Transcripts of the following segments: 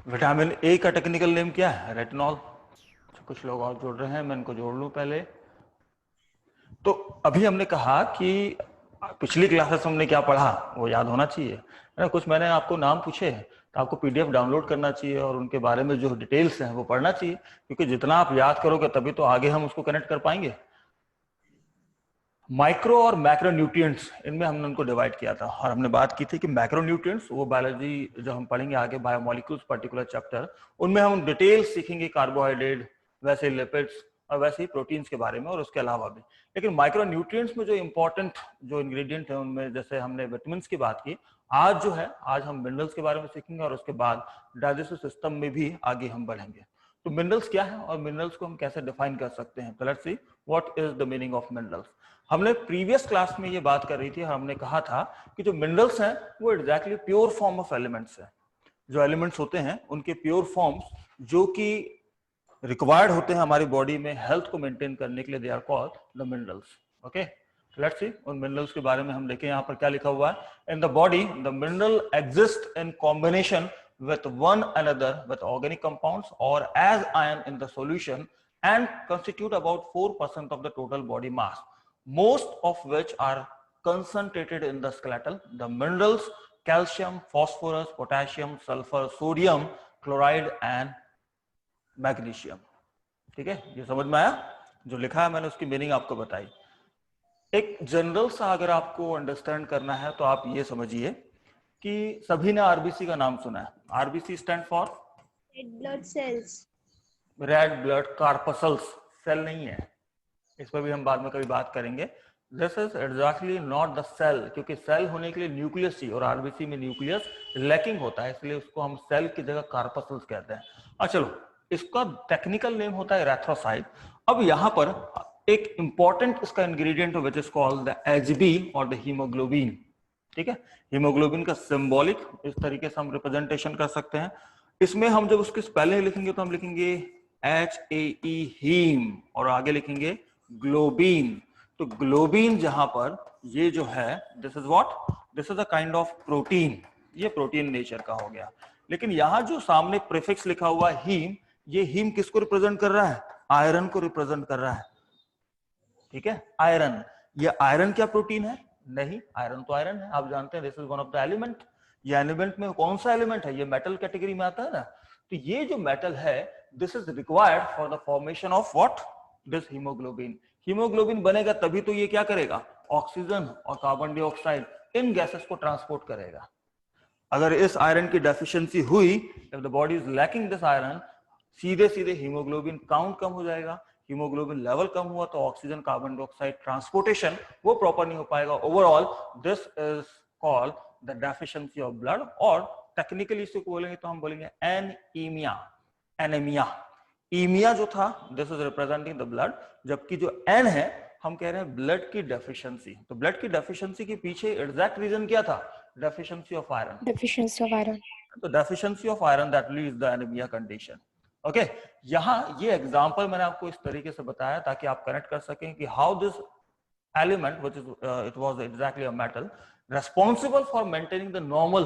Vitamin A का technical name क्या है? रेटिनॉल। कुछ लोग और जोड़ रहे हैं, मैं इनको जोड़ लूं पहले। तो अभी हमने कहा कि पिछली क्लासेस हमने क्या पढ़ा वो याद होना चाहिए, है ना। कुछ मैंने आपको नाम पूछे हैं तो आपको पीडीएफ डाउनलोड करना चाहिए और उनके बारे में जो डिटेल्स हैं वो पढ़ना चाहिए, क्योंकि जितना आप याद करोगे तभी तो आगे हम उसको कनेक्ट कर पाएंगे। माइक्रो और मैक्रो न्यूट्रिएंट्स, इनमें हमने उनको डिवाइड किया था और हमने बात की थी कि मैक्रो न्यूट्रिएंट्स वो बायोलॉजी जो हम पढ़ेंगे आगे, बायोमोलिक्यूल्स पर्टिकुलर चैप्टर, उनमें हम डिटेल्स सीखेंगे कार्बोहाइड्रेट, वैसे लिपिड्स और वैसे ही प्रोटीन्स के बारे में और उसके अलावा भी। लेकिन माइक्रो न्यूट्रिएंट्स में जो इंपॉर्टेंट जो इंग्रेडिएंट है उनमें जैसे हमने विटामिन की बात की, आज जो है आज हम मिनरल्स के बारे में सीखेंगे और उसके बाद डाइजेस्टिव सिस्टम में भी आगे हम बढ़ेंगे। तो मिनरल्स क्या है और मिनरल्स को हम कैसे डिफाइन कर सकते हैं, तो let's see what is the meaning of minerals. हमने प्रीवियस क्लास में ये बात कर रही थी, हमने कहा था कि जो मिनरल्स हैं वो exactly pure form of elements है। जो एलिमेंट्स होते हैं उनके प्योर फॉर्म्स जो कि रिक्वायर्ड होते हैं हमारी बॉडी में हेल्थ को मेंटेन करने के लिए, they are called the minerals. Okay, let's see उन मिनरल्स के बारे में हम देखें यहाँ पर क्या लिखा हुआ है। In the body the mineral exist in combination with one another with organic compounds or as ion in the solution and constitute about 4% of the total body mass, most of which are concentrated in the skeletal. The minerals calcium, phosphorus, potassium, sulfur, sodium, chloride and magnesium। ठीक है, ये समझ में आया? जो लिखा है मैंने उसकी मीनिंग आपको बताई। एक जनरल सा अगर आपको अंडरस्टैंड करना है तो आप ये समझिए कि सभी ने आरबीसी का नाम सुना है। RBC stand for red blood cells. Red blood corpuscles, cell नहीं है, इस पर भी हम बाद में कभी बात करेंगे। This is exactly not the cell, क्योंकि सेल होने के लिए न्यूक्लियस चाहिए और आरबीसी में न्यूक्लियस लैकिंग होता है, इसलिए उसको हम सेल की जगह कार्पसल्स कहते हैं। अब चलो, इसका टेक्निकल नेम होता है एरिथ्रोसाइट। अब यहां पर एक इंपॉर्टेंट इसका ingredient which is called the HB और द हीमोग्लोबिन। ठीक है, हीमोग्लोबिन का सिंबॉलिक इस तरीके से हम रिप्रेजेंटेशन कर सकते हैं। इसमें हम जब उसकी स्पेलिंग लिखेंगे तो हम लिखेंगे HAE हीम और आगे लिखेंगे ग्लोबिन। तो ग्लोबिन जहां पर ये जो है this is what, this is a kind of protein, ये प्रोटीन नेचर का हो गया। लेकिन यहां जो सामने प्रीफिक्स लिखा हुआ हीम, ये हीम किसको रिप्रेजेंट कर रहा है? आयरन को रिप्रेजेंट कर रहा है। ठीक है, आयरन। ये आयरन क्या प्रोटीन है? नहीं, आयरन तो आयरन है, आप जानते हैं this is one of the element. ये एलिमेंट में कौन सा एलिमेंट है? ये मेटल कैटेगरी में आता है ना। तो ये जो मेटल है this is required for the formation of what, this haemoglobin. Haemoglobin बनेगा तभी तो ये क्या करेगा, ऑक्सीजन और कार्बन डाइऑक्साइड इन गैसेस को ट्रांसपोर्ट करेगा। अगर इस आयरन की डेफिशिएंसी हुई, if the body is lacking this iron, सीधे सीधे हीमोग्लोबिन काउंट कम हो जाएगा। हीमोग्लोबिन लेवल कम हुआ तो ऑक्सीजन कार्बन डाइऑक्साइड ट्रांसपोर्टेशन वो प्रॉपर नहीं हो पाएगा। Overall this is called the deficiency of blood, और टेक्निकली इसको बोलेंगे तो हम बोलेंगे एनीमिया। एनीमिया, ईमिया जो था this is representing the blood, जबकि जो एन है हम कह रहे हैं ब्लड की डेफिशिएंसी। तो ब्लड की डेफिशिएंसी के पीछे एग्जैक्ट रीजन क्या था? Deficiency of iron. Deficiency of iron. तो deficiency of iron that leads the anaemia condition. Okay, यहां ये एग्जांपल मैंने आपको इस तरीके से बताया ताकि आप कनेक्ट कर सकें कि how this element which is it was exactly a metal responsible for maintaining the normal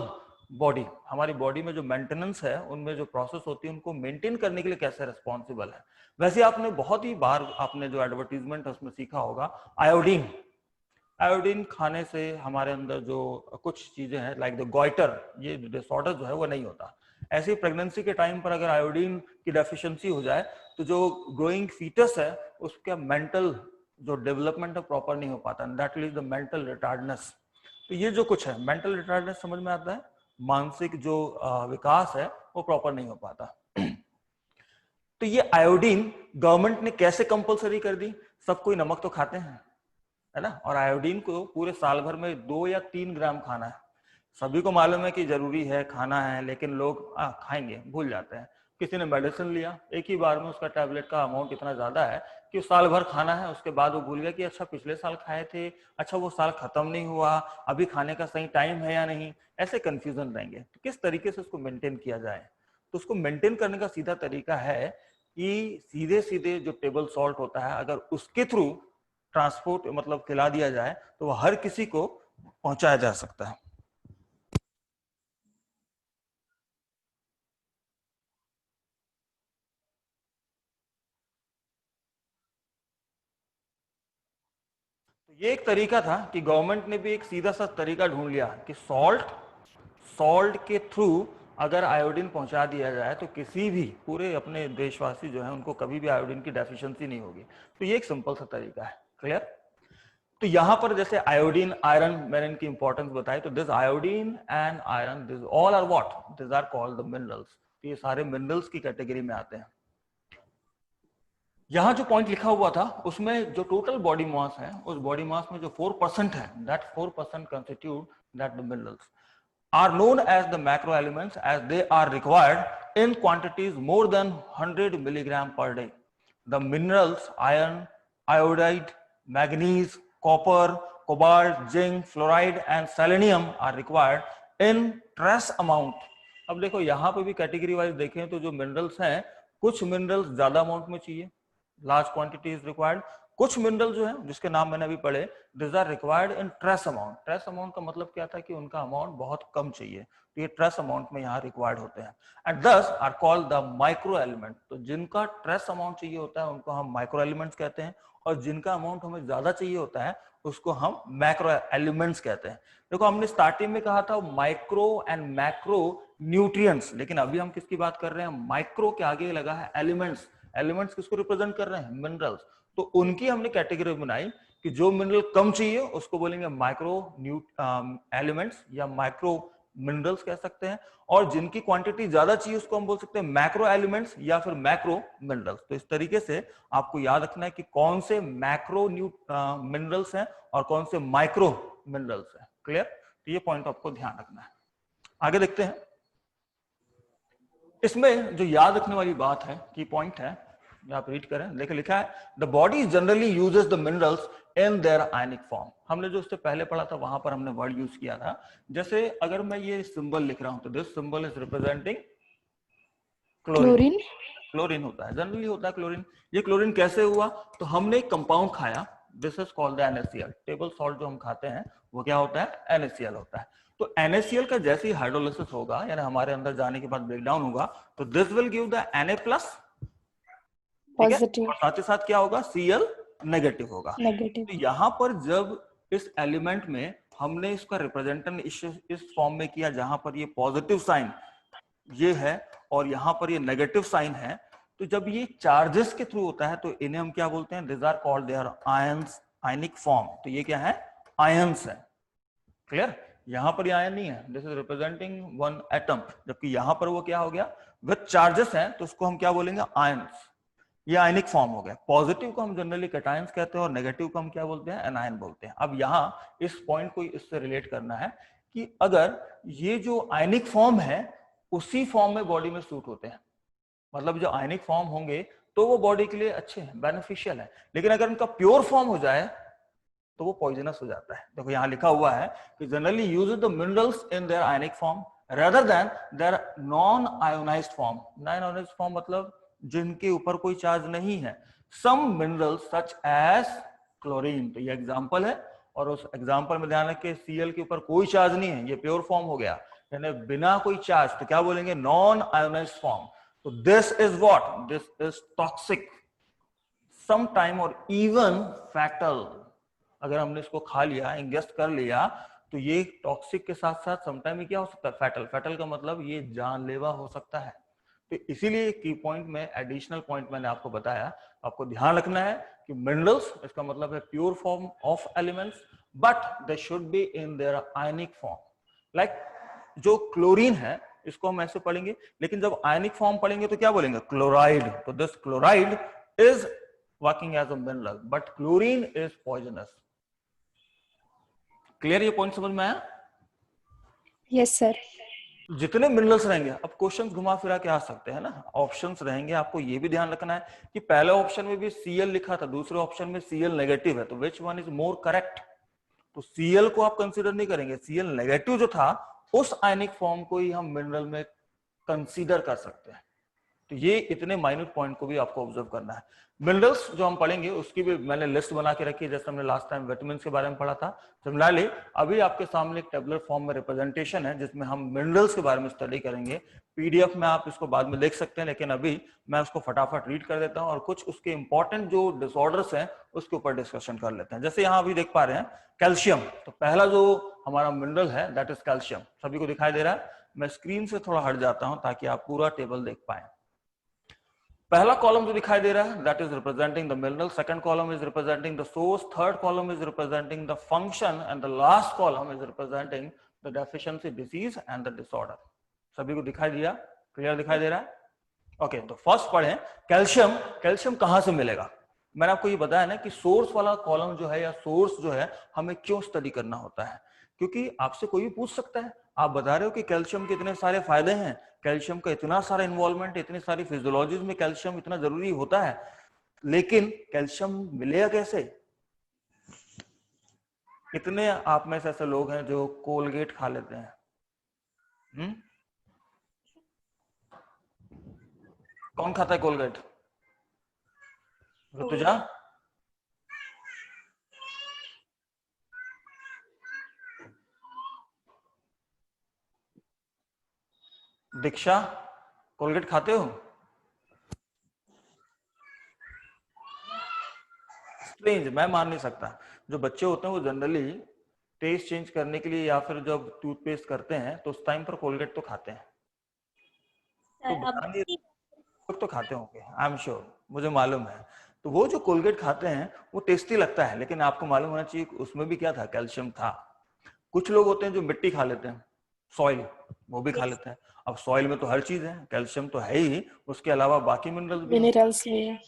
body। हमारी बॉडी में जो मेंटेनेंस है उनमें जो प्रोसेस होती है उनको मेंटेन करने के लिए कैसे रिस्पॉन्सिबल है। वैसे आपने बहुत ही बार आपने जो एडवर्टीजमेंट है उसमें सीखा होगा आयोडीन। आयोडीन खाने से हमारे अंदर जो कुछ चीजें हैं लाइक द गॉइटर, ये डिसऑर्डर जो है वो नहीं होता। ऐसे ही प्रेगनेंसी के टाइम पर अगर आयोडीन की डेफिशिएंसी हो जाए तो जो ग्रोइंग फीटस है उसका मेंटल जो डेवलपमेंट है प्रॉपर नहीं हो पाता, that leads the mental retardness. तो ये जो कुछ है मेंटल रिटार्डनेस समझ में आता है, मानसिक जो विकास है वो प्रॉपर नहीं हो पाता। तो ये आयोडीन गवर्नमेंट ने कैसे कंपलसरी कर दी? सब कोई नमक तो खाते हैं, है ना, और आयोडीन को पूरे साल भर में 2 या 3 ग्राम खाना है। सभी को मालूम है कि जरूरी है खाना है, लेकिन लोग खाएंगे भूल जाते हैं। किसी ने मेडिसिन लिया, एक ही बार में उसका टैबलेट का अमाउंट इतना ज्यादा है कि साल भर खाना है, उसके बाद वो भूल गया कि अच्छा पिछले साल खाए थे, अच्छा वो साल खत्म नहीं हुआ, अभी खाने का सही टाइम है या नहीं, ऐसे कंफ्यूजन रहेंगे। तो किस तरीके से उसको मेंटेन किया जाए? तो उसको मेंटेन करने का सीधा तरीका है कि सीधे सीधे जो टेबल सॉल्ट होता है अगर उसके थ्रू ट्रांसपोर्ट मतलब खिला दिया जाए तो वह हर किसी को पहुंचाया जा सकता है। तो ये एक तरीका था कि गवर्नमेंट ने भी एक सीधा सा तरीका ढूंढ लिया कि सॉल्ट के थ्रू अगर आयोडीन पहुंचा दिया जाए तो किसी भी पूरे अपने देशवासी जो है उनको कभी भी आयोडीन की डेफिशिएंसी नहीं होगी। तो ये एक सिंपल सा तरीका है। क्लियर? तो यहां पर जैसे आयोडीन, आयरन, मैंने इनकी इंपॉर्टेंस बताई। तो this iodine and iron, this all are what, this are called the minerals. ये सारे मिनरल्स की कैटेगरी में आते हैं। यहां जो पॉइंट लिखा हुआ था उसमें जो टोटल बॉडी मास है, उस बॉडी मास में जो 4% है, that 4% constitute that the minerals are known as the macro elements as they are required in quantities more than 100 milligram per day. The minerals iron, iodide, manganese, copper, cobalt, zinc, fluoride and selenium are required in trace amount. अब देखो यहां पे भी category wise देखें तो जो minerals हैं, कुछ मिनरल्स ज्यादा अमाउंट में चाहिए, लार्ज क्वांटिटी इज रिक्वायर्ड। कुछ मिनरल जो है जिसके नाम मैंने अभी पढ़े, this are required in trace amount. Trace amount का मतलब क्या था कि उनका अमाउंट बहुत कम चाहिए, तो ये ट्रेस अमाउंट में यहाँ रिक्वायर्ड होते हैं and this are called the micro element. तो जिनका ट्रेस अमाउंट चाहिए होता है उनको हम माइक्रो एलिमेंट्स कहते हैं, और जिनका अमाउंट हमें ज्यादा चाहिए होता है उसको हम मैक्रो एलिमेंट्स कहते हैं। देखो हमने स्टार्टिंग में कहा था माइक्रो एंड मैक्रो न्यूट्रिएंट्स, लेकिन अभी हम किसकी बात कर रहे हैं? माइक्रो के आगे लगा है एलिमेंट्स। एलिमेंट्स किसको रिप्रेजेंट कर रहे हैं? मिनरल्स। तो उनकी हमने कैटेगरी बनाई कि जो मिनरल कम चाहिए उसको बोलेंगे माइक्रो एलिमेंट्स या माइक्रो मिनरल्स कह सकते हैं, और जिनकी क्वांटिटी ज्यादा चाहिए उसको हम बोल सकते हैं मैक्रो एलिमेंट्स या फिर मैक्रो मिनरल्स। तो इस तरीके से आपको याद रखना है कि कौन से मैक्रो मिनरल्स हैं और कौन से माइक्रो मिनरल्स हैं। क्लियर? तो ये पॉइंट आपको ध्यान रखना है। आगे देखते हैं। इसमें जो याद रखने वाली बात है, की पॉइंट है, आप रीड करें, देखिए लिखा है the body generally uses the minerals in their ionic form. हमने जो उससे पहले पढ़ा था वहां पर हमने वर्ड यूज किया था। जैसे अगर मैं ये सिंबल लिख रहा हूं तो this symbol is representing chlorine. Chlorine होता है, जनरली होता है क्लोरीन। ये क्लोरीन कैसे हुआ? तो हमने एक कंपाउंड खाया, this is called the NaCl। Table salt जो हम खाते हैं वो क्या होता है? NaCl होता है। तो NaCl का जैसे ही हाइड्रोलिसिस होगा यानी हमारे अंदर जाने के बाद ब्रेकडाउन होगा तो this will give the Na+, positive, साथ ही साथ क्या होगा? Cl नेगेटिव होगा। तो यहां पर जब इस एलिमेंट में हमने इसका रिप्रेजेंटेशन इस फॉर्म में किया जहां पर ये पॉजिटिव साइन ये है और यहां पर ये नेगेटिव साइन है, तो जब ये चार्जेस के थ्रू होता है तो इन्हें हम क्या बोलते हैं? This are called their ions, ionic form. तो ये क्या है? आयंस है। क्लियर? यहां पर ये आयन नहीं है, this is representing one atom, जबकि यहां पर वो क्या हो गया? विद चार्जेस है, तो उसको हम क्या बोलेंगे? आयंस। ये आयनिक फॉर्म हो गया। पॉजिटिव को हम जनरली कैटायंस कहते हैं और नेगेटिव को हम क्या बोलते हैं? एनायन बोलते हैं। अब यहां इस पॉइंट को इससे रिलेट करना है कि अगर ये जो आयनिक फॉर्म है उसी फॉर्म में बॉडी में सूट होते हैं, मतलब जो आयनिक फॉर्म होंगे तो वो बॉडी के लिए अच्छे हैं, बेनिफिशियल है, लेकिन अगर उनका प्योर फॉर्म हो जाए तो वो पॉइजनस हो जाता है। देखो यहां लिखा हुआ है कि generally use the minerals in their ionic form rather than their non ionised form. Non ionised form मतलब जिनके ऊपर कोई चार्ज नहीं है। Some minerals such as chlorine, तो ये एग्जांपल है, और उस एग्जांपल में ध्यान रखिए Cl के ऊपर कोई चार्ज नहीं है, ये प्योर फॉर्म हो गया, यानी बिना कोई चार्ज, तो क्या बोलेंगे? Non ionised form. तो this is what? This is toxic, some time और इवन फैटल। अगर हमने इसको खा लिया, इंगेस्ट कर लिया, तो ये टॉक्सिक के साथ साथ समटाइम क्या हो सकता है? फैटल। फैटल का मतलब ये जानलेवा हो सकता है। तो इसीलिए की पॉइंट में एडिशनल पॉइंट मैंने आपको बताया, आपको ध्यान रखना है कि मिनरल्स इसका मतलब है pure form of elements, but they should be in their ionic form. Like जो क्लोरीन है इसको हम ऐसे पढ़ेंगे, लेकिन जब आयनिक फॉर्म पढ़ेंगे तो क्या बोलेंगे? क्लोराइड। तो this chloride is working as a mineral, but chlorine is poisonous. Clear? ये पॉइंट समझ में आया? Yes sir. जितने मिनरल्स रहेंगे, अब क्वेश्चंस घुमा फिरा के आ सकते हैं ना, ऑप्शंस रहेंगे, आपको ये भी ध्यान रखना है कि पहले ऑप्शन में भी Cl लिखा था, दूसरे ऑप्शन में Cl नेगेटिव है, तो which one is more correct? तो Cl को आप कंसीडर नहीं करेंगे, Cl नेगेटिव जो था उस आयनिक फॉर्म को ही हम मिनरल में कंसीडर कर सकते हैं। तो ये इतने माइन्यूट पॉइंट को भी आपको ऑब्जर्व करना है। मिनरल्स जो हम पढ़ेंगे उसकी भी मैंने लिस्ट बना के रखी है, जैसे हमने लास्ट टाइम विटामिन के बारे में पढ़ा था। सिमिलरली अभी आपके सामने एक टेबुलर फॉर्म में रिप्रेजेंटेशन है जिसमें हम मिनरल्स के बारे में स्टडी करेंगे। पीडीएफ में आप इसको बाद में देख सकते हैं, लेकिन अभी मैं उसको फटाफट रीड कर देता हूँ और कुछ उसके इंपॉर्टेंट जो डिसऑर्डर्स हैं उसके ऊपर डिस्कशन कर लेते हैं। जैसे यहाँ अभी देख पा रहे हैं कैल्शियम, तो पहला जो हमारा मिनरल है दैट इज कैल्शियम। सभी को दिखाई दे रहा है? मैं स्क्रीन से थोड़ा हट जाता हूं ताकि आप पूरा टेबल देख पाए। पहला कॉलम जो दिखाई दे रहा है that is representing the mineral, second column is representing the source, third column is representing the function and the last column is representing the deficiency disease and the disorder. सभी को दिखाई दिया? क्लियर दिखाई दे रहा है? ओके, तो first पढ़ें calcium. Calcium कहां से मिलेगा? मैंने आपको ये बताया ना कि सोर्स वाला कॉलम जो है या सोर्स जो है हमें क्यों स्टडी करना होता है, क्योंकि आपसे कोई भी पूछ सकता है। आप बता रहे हो कि कैल्शियम के इतने सारे फायदे हैं, कैल्शियम का इतना सारा इन्वॉल्वमेंट, इतनी सारी फिजियोलॉजीज में कैल्शियम इतना जरूरी होता है, लेकिन कैल्शियम मिलेगा कैसे? कितने आप में से ऐसे लोग हैं जो कोलगेट खा लेते हैं? कौन खाता है कोलगेट? ऋतुजा? दीक्षा, कोलगेट खाते हो? स्ट्रेंज, मैं मान नहीं सकता। जो बच्चे होते हैं वो जनरली टेस्ट चेंज करने के लिए या फिर जब टूथपेस्ट करते हैं तो उस टाइम पर कोलगेट तो खाते हैं। तो बताइए, लोग तो खाते होंगे, आई एम श्योर, मुझे मालूम है। तो वो जो कोलगेट खाते हैं वो टेस्टी लगता है, लेकिन आपको मालूम होना चाहिए उसमें भी क्या था? कैल्शियम था। कुछ लोग होते हैं जो मिट्टी खा लेते हैं, सॉइल, वो भी खा लेते हैं। अब सॉइल में तो हर चीज है, कैल्शियम तो है ही, उसके अलावा बाकी मिनरल्स भी हैं। मिनरल्स भी है।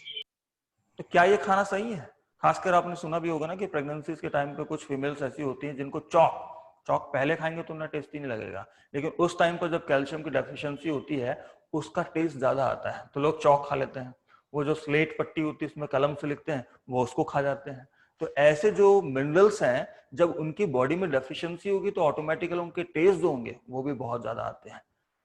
तो क्या ये खाना सही है? खासकर आपने सुना भी होगा ना कि प्रेगनेंसी के टाइम पे कुछ फीमेल्स ऐसी होती हैं जिनको चॉक पहले खाएंगे तो उन्हें टेस्टी नहीं लगेगा, लेकिन उस टाइम पर जब कैल्शियम की डेफिशिएंसी होती है उसका टेस्ट ज्यादा आता है, तो लोग चॉक खा लेते हैं। वो जो स्लेट पट्टी होती है उसमें कलम से लिखते हैं वो उसको खा जाते हैं। तो ऐसे जो मिनरल्स हैं जब उनकी बॉडी में डेफिशिएंसी होगी तो ऑटोमेटिकली उनके टेस्ट जो होंगे वो भी बहुत ज्यादा आते हैं।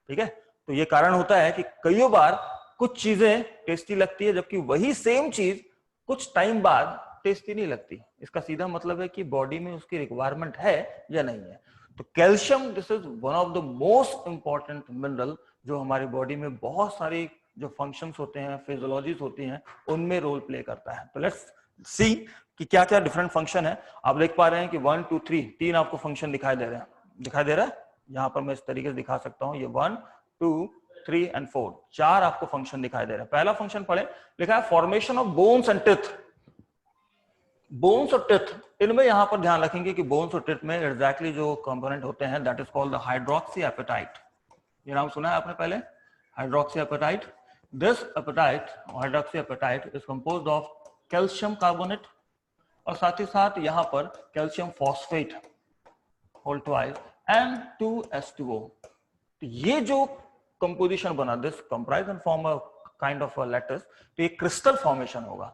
ठीक है, तो ये कारण होता है कि कई बार कुछ चीजें टेस्टी लगती है जबकि वही सेम चीज कुछ टाइम बाद टेस्टी नहीं लगती। इसका सीधा मतलब है कि बॉडी में उसकी रिक्वायरमेंट है या नहीं है। तो calcium this is one of the most important mineral जो हमारी बॉडी में बहुत सारी जो फंक्शंस होते हैं, फिजियोलॉजीज होती हैं, उनमें रोल प्ले करता है। तो लेट्स सी कि क्या क्या डिफरेंट फंक्शन है। आप देख पा रहे हैं कि 1 2 3 तीन आपको फंक्शन दिखाई दे रहे हैं, दिखाई दे रहा है? यहां पर मैं इस तरीके से दिखा सकता हूं, ये 1 2 3 एंड 4 चार आपको फंक्शन दिखाई दे रहे हैं। पहला फंक्शन पढ़े, लिखा है formation of bones and teeth. Bones और टिथ, इनमें यहां पर ध्यान रखेंगे कि बोन्स और टिथ में एग्जैक्टली जो कंपोनेंट होते हैं that is called the hydroxyapatite. ये नाम सुना है आपने पहले, hydroxyapatite. This apatite, hydroxyapatite is composed of calcium carbonate और साथ ही साथ यहां पर calcium phosphate whole twice and 2H2O। तो ये जो कंपोजिशन बना, this comprise and form a kind of a lattice, तो ये क्रिस्टल फॉर्मेशन होगा।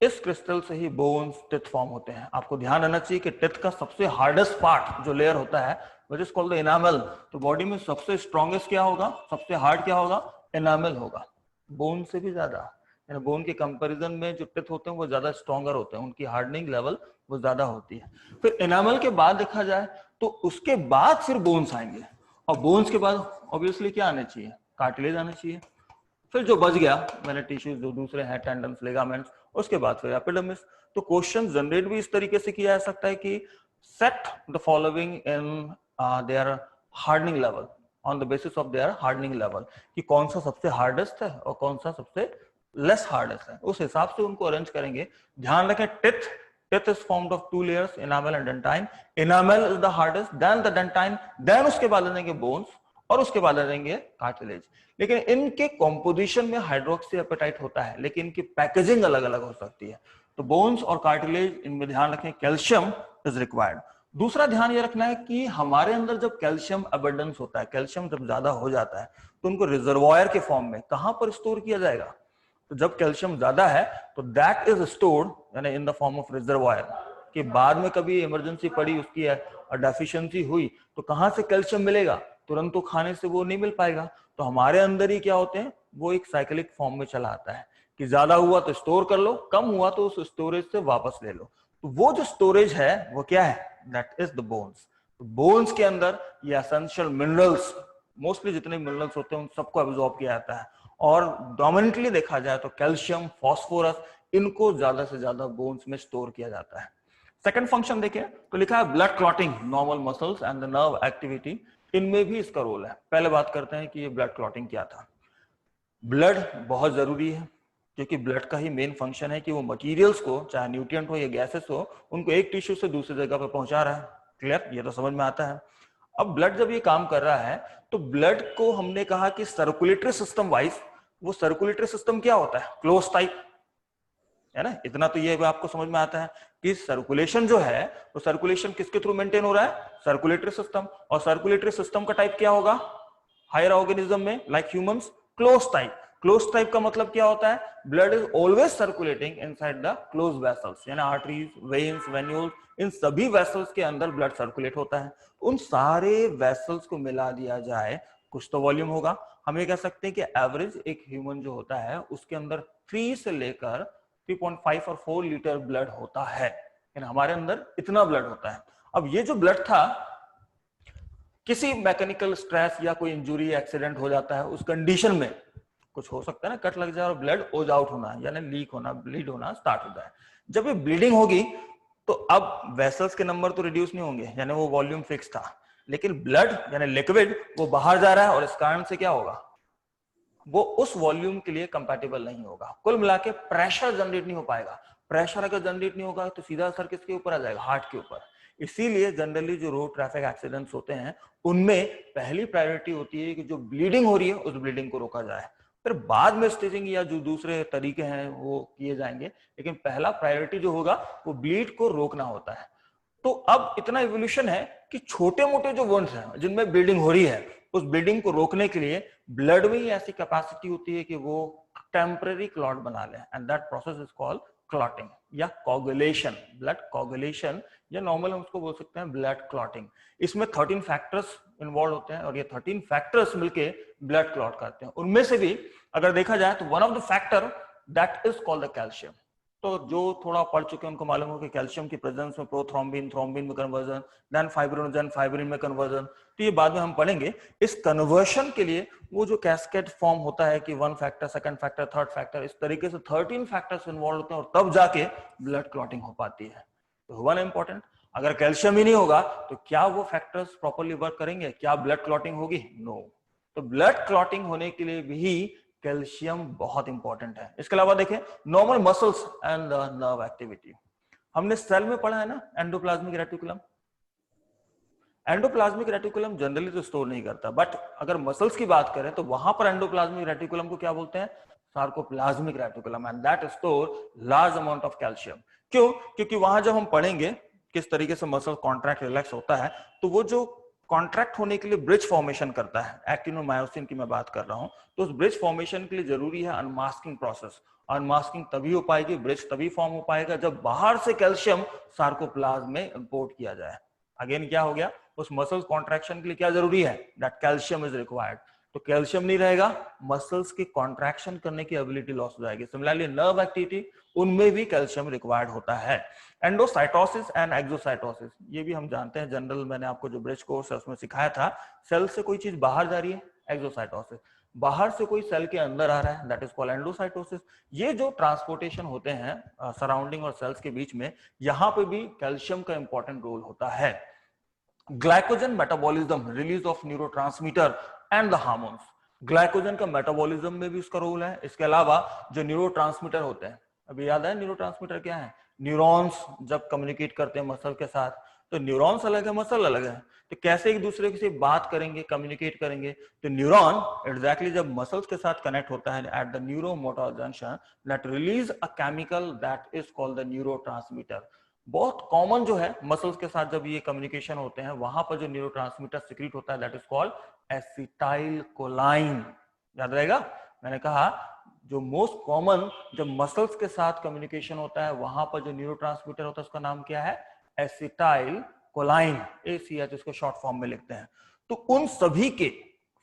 इस क्रिस्टल से ही बोन्स टिथ फॉर्म होते हैं। आपको ध्यान रहना चाहिए कि टिथ का सबसे हार्डेस्ट पार्ट जो लेयर होता है which is called the enamel. तो बॉडी में सबसे स्ट्रॉन्गेस्ट क्या होगा, सबसे हार्ड क्या होगा? एनामल होगा, बोन से भी ज्यादा। बोन के कंपैरिजन में जो टिथ होते हैं वो ज्यादा स्ट्रॉन्गर होते हैं, उनकी हार्डनिंग लेवल वो ज्यादा होती है। फिर एनामल के बाद देखा जाए तो उसके बाद फिर बोन्स आएंगे, और बोन्स के बाद ऑब्वियसली क्या आने चाहिए? कार्टिलेज आने चाहिए। फिर जो बच गया मैंने टिश्यूज जो दूसरे हैं, टेंडन्स, लिगामेंट्स, उसके बाद फिर एपिडर्मिस। तो क्वेश्चन जनरेट भी इस तरीके से किया जा सकता है कि set the following in their hardening level, on the basis of their hardening level, कि कौन सा सबसे हार्डेस्ट है और कौन सा सबसे लेस हार्डेस्ट है, उस हिसाब से उनको अरेंज करेंगे। ध्यान रखें teeth is formed of two layers, enamel and dentine. Enamel is the hardest, then the dentine, then उसके बाद आ जाएंगे bones और उसके बाद आ जाएंगे कार्टिलेज। लेकिन इनके कॉम्पोजिशन में हाइड्रोक्सी एपेटाइट होता है, लेकिन इनकी पैकेजिंग अलग अलग हो सकती है। तो बोन्स और कार्टिलेज, इनमें ध्यान रखें कैल्शियम इज रिक्वायर्ड। दूसरा ध्यान ये रखना है कि हमारे अंदर जब कैल्शियम अबंडेंस होता है, कैल्शियम जब ज्यादा हो जाता है, तो उनको रिजर्वायर के फॉर्म में कहां पर स्टोर किया जाएगा? तो जब कैल्शियम ज्यादा है तो दैट इज स्टोर्ड यानी in the form of reservoir, कि बाद में कभी इमरजेंसी पड़ी, उसकी डेफिशिएंसी हुई, तो कहां से कैल्शियम मिलेगा? तुरंत तो खाने से वो नहीं मिल पाएगा। तो हमारे अंदर ही क्या होते हैं? वो एक साइक्लिक फॉर्म में चला आता है कि ज्यादा हुआ तो स्टोर कर लो, कम हुआ तो उस स्टोरेज से वापस ले लो। तो वो जो स्टोरेज है वो क्या है, that is the bones. Bones के अंदर ये एसेंशियल मिनरल्स, मोस्टली जितने मिनरल्स होते हैं उन सबको एब्जॉर्ब किया जाता है, और डोमिनेंटली देखा जाए तो कैल्शियम, फास्फोरस, इनको ज्यादा से ज्यादा बोन्स में स्टोर किया जाता है। सेकंड फंक्शन देखें तो लिखा है blood clotting, normal muscles and the nerve activity, इनमें भी इसका रोल है। पहले बात करते हैं कि ये ब्लड क्लॉटिंग क्या था। ब्लड बहुत जरूरी है क्योंकि ब्लड का ही मेन फंक्शन है कि वो मटेरियल्स को, चाहे न्यूट्रिएंट हो या गैसेस हो, उनको एक टिश्यू से दूसरी जगह पर पहुंचा रहा है। क्लियर, ये तो समझ में आता है। अब ब्लड जब ये काम कर रहा है तो ब्लड को हमने कहा कि सर्कुलेटरी सिस्टम वाइज, वो सर्कुलेटरी सिस्टम क्या होता है, क्लोज टाइप, है ना। इतना तो ये आपको समझ में आता है कि सर्कुलेशन जो है वो सर्कुलेशन किसके थ्रू मेंटेन हो रहा है, सर्कुलेटरी सिस्टम। और सर्कुलेटरी सिस्टम का टाइप क्या होगा हायर ऑर्गेनिज्म में, like humans, close type. Close type का मतलब क्या होता है, blood is always circulating inside the close vessels, यानी आर्टरीज, वेन्स, वेन्यूल्स, इन सभी वेसल्स के अंदर ब्लड सर्कुलेट होता है। उन सारे वेसल्स को मिला दिया जाए, कुछ तो वॉल्यूम होगा। हम ये कह सकते हैं कि एवरेज एक ह्यूमन जो होता है उसके अंदर 3 से लेकर 3.5 और 4 लीटर ब्लड होता है, यानी हमारे अंदर इतना ब्लड होता है। अब ये जो ब्लड था, किसी मैकेनिकल स्ट्रेस या कोई इंजुरी, एक्सीडेंट हो जाता है, उस कंडीशन में कुछ हो सकता है ना, कट लग जाए और ब्लड ओज आउट होना, यानी लीक होना, ब्लीड होना स्टार्ट होता है। जब ये ब्लीडिंग होगी तो अब वेसल्स के नंबर तो रिड्यूस नहीं होंगे, यानी वो वॉल्यूम फिक्स था, लेकिन ब्लड यानी लिक्विड वो बाहर जा रहा है, और इस कारण से क्या होगा, वो उस वॉल्यूम के लिए कंपैटिबल नहीं होगा। कुल मिला के प्रेशर जनरेट नहीं हो पाएगा। प्रेशर अगर जनरेट नहीं होगा तो सीधा असर किसके ऊपर आ जाएगा, हार्ट के ऊपर। इसीलिए जनरली जो रोड ट्रैफिक एक्सीडेंट्स होते हैं उनमें पहली प्रायोरिटी होती है कि जो ब्लीडिंग हो रही है उस ब्लीडिंग को रोका जाए, फिर बाद में स्टिचिंग या जो दूसरे तरीके हैं वो किए जाएंगे, लेकिन पहला प्रायोरिटी जो होगा वो ब्लीड को रोकना होता है। तो अब इतना इवोल्यूशन है कि छोटे मोटे जो वुंड्स हैं जिनमें ब्लीडिंग हो रही है, उस ब्लीडिंग को रोकने के लिए ब्लड में ही ऐसी कैपेसिटी होती है कि वो टेम्पररी क्लॉट बना ले, and that process is called clotting या कोगुलेशन, ब्लड कोगुलेशन, या नॉर्मल हम उसको बोल सकते हैं ब्लड क्लॉटिंग। इसमें 13 फैक्टर्स इन्वॉल्व होते हैं और ये 13 फैक्टर्स मिलके ब्लड क्लॉट करते हैं। उनमें से भी अगर देखा जाए तो one of the factor that is called the calcium. तो जो थोड़ा पढ़ चुके हैं उनको मालूम हो कि कैल्शियम की प्रेजेंस में प्रोथ्रोम्बिन, थ्रोम्बिन में कन्वर्जन, देन फाइब्रिनोजन, फाइब्रिन में कन्वर्जन, तो ये बाद में हम पढ़ेंगे। इस कन्वर्शन के लिए वो जो कैस्केड फॉर्म होता है कि 1 factor, 2nd factor, 3rd factor, इस तरीके से 13 फैक्टर्स इन्वॉल्व होते हैं और तब जाके ब्लड क्लॉटिंग हो पाती है। तो हुआ ना इंपॉर्टेंट, अगर कैल्शियम ही नहीं होगा तो क्या वो फैक्टर्स प्रॉपर्ली वर्क करेंगे, क्या ब्लड क्लॉटिंग होगी, नो। तो ब्लड क्लॉटिंग होने के लिए भी कैल्शियम बहुत इंपॉर्टेंट है। इसके अलावा देखें normal muscles and nerve activity, हमने सेल में पढ़ा है ना endoplasmic reticulum. Endoplasmic reticulum generally तो स्टोर नहीं करता, बट अगर मसल्स की बात करें तो वहां पर एंडोप्लाज्मिक रेटिकुलम को क्या बोलते हैं, sarcoplasmic reticulum, and that store large amount of calcium. क्यों, क्योंकि वहां जब हम पढ़ेंगे किस तरीके से मसल कॉन्ट्रैक्ट रिलैक्स होता है, तो वो जो कॉन्ट्रैक्ट होने के लिए ब्रिज फॉर्मेशन करता है, एक्टिन और मायोसिन की मैं बात कर रहा हूं, तो उस ब्रिज फॉर्मेशन के लिए जरूरी है अनमास्किंग प्रोसेस। अनमास्किंग तभी हो पाएगी, ब्रिज तभी फॉर्म हो पाएगा जब बाहर से कैल्शियम सार्कोप्लाज्म में इंपोर्ट किया जाए। अगेन क्या हो गया, उस मसल्स कॉन्ट्रैक्शन के लिए क्या जरूरी है, दैट कैल्शियम इज रिक्वायर्ड। तो कैल्शियम नहीं रहेगा, मसल्स की कॉन्ट्रैक्शन करने की एबिलिटी लॉस हो जाएगी। सिमिलरली नर्व एक्टिविटी, उनमें भी कैल्शियम रिक्वायर्ड होता है। एंडोसाइटोसिस एंड एक्सोसाइटोसिस, ये भी हम जानते हैं जनरल, मैंने आपको जो ब्रिज कोर्स है उसमें सिखाया था। सेल से कोई चीज बाहर जा रही है, एक्सोसाइटोसिस, बाहर से कोई सेल के अंदर आ रहा है, दैट इज कॉल्ड एंडोसाइटोसिस। ये जो ट्रांसपोर्टेशन होते हैं सराउंडिंग और सेल्स के बीच में, यहां पे भी कैल्शियम का इंपॉर्टेंट रोल होता है। Glycogen metabolism, release of neurotransmitter and the hormones, glycogen का मेटाबॉलिज्म में भी उसका रोल है। इसके अलावा जो न्यूरोट्रांसमीटर होते हैं, अभी याद है न्यूरोट्रांसमीटर क्या है, न्यूरॉन्स जब कम्युनिकेट करते हैं मसल के साथ, तो न्यूरॉन्स अलग है, मसल अलग है, तो कैसे एक दूसरे से बात करेंगे, कम्युनिकेट करेंगे। तो न्यूरॉन एग्जैक्टली जब मसल्स के साथ कनेक्ट होता है at the neuromotor junction, that release a chemical that is called the neurotransmitter. बहुत कॉमन जो है मसल्स के साथ जब ये कम्युनिकेशन होते हैं, वहां पर जो न्यूरोट्रांसमीटर सिक्रीट होता है दैट इज कॉल्ड एसिटाइल कोलाइन। याद रहेगा, मैंने कहा जो मोस्ट कॉमन जब मसल्स के साथ कम्युनिकेशन होता है वहां पर जो न्यूरोट्रांसमीटर होता है उसका नाम क्या है, एसिटाइल कोलाइन, ACH इसको शॉर्ट फॉर्म में लिखते हैं। तो उन सभी के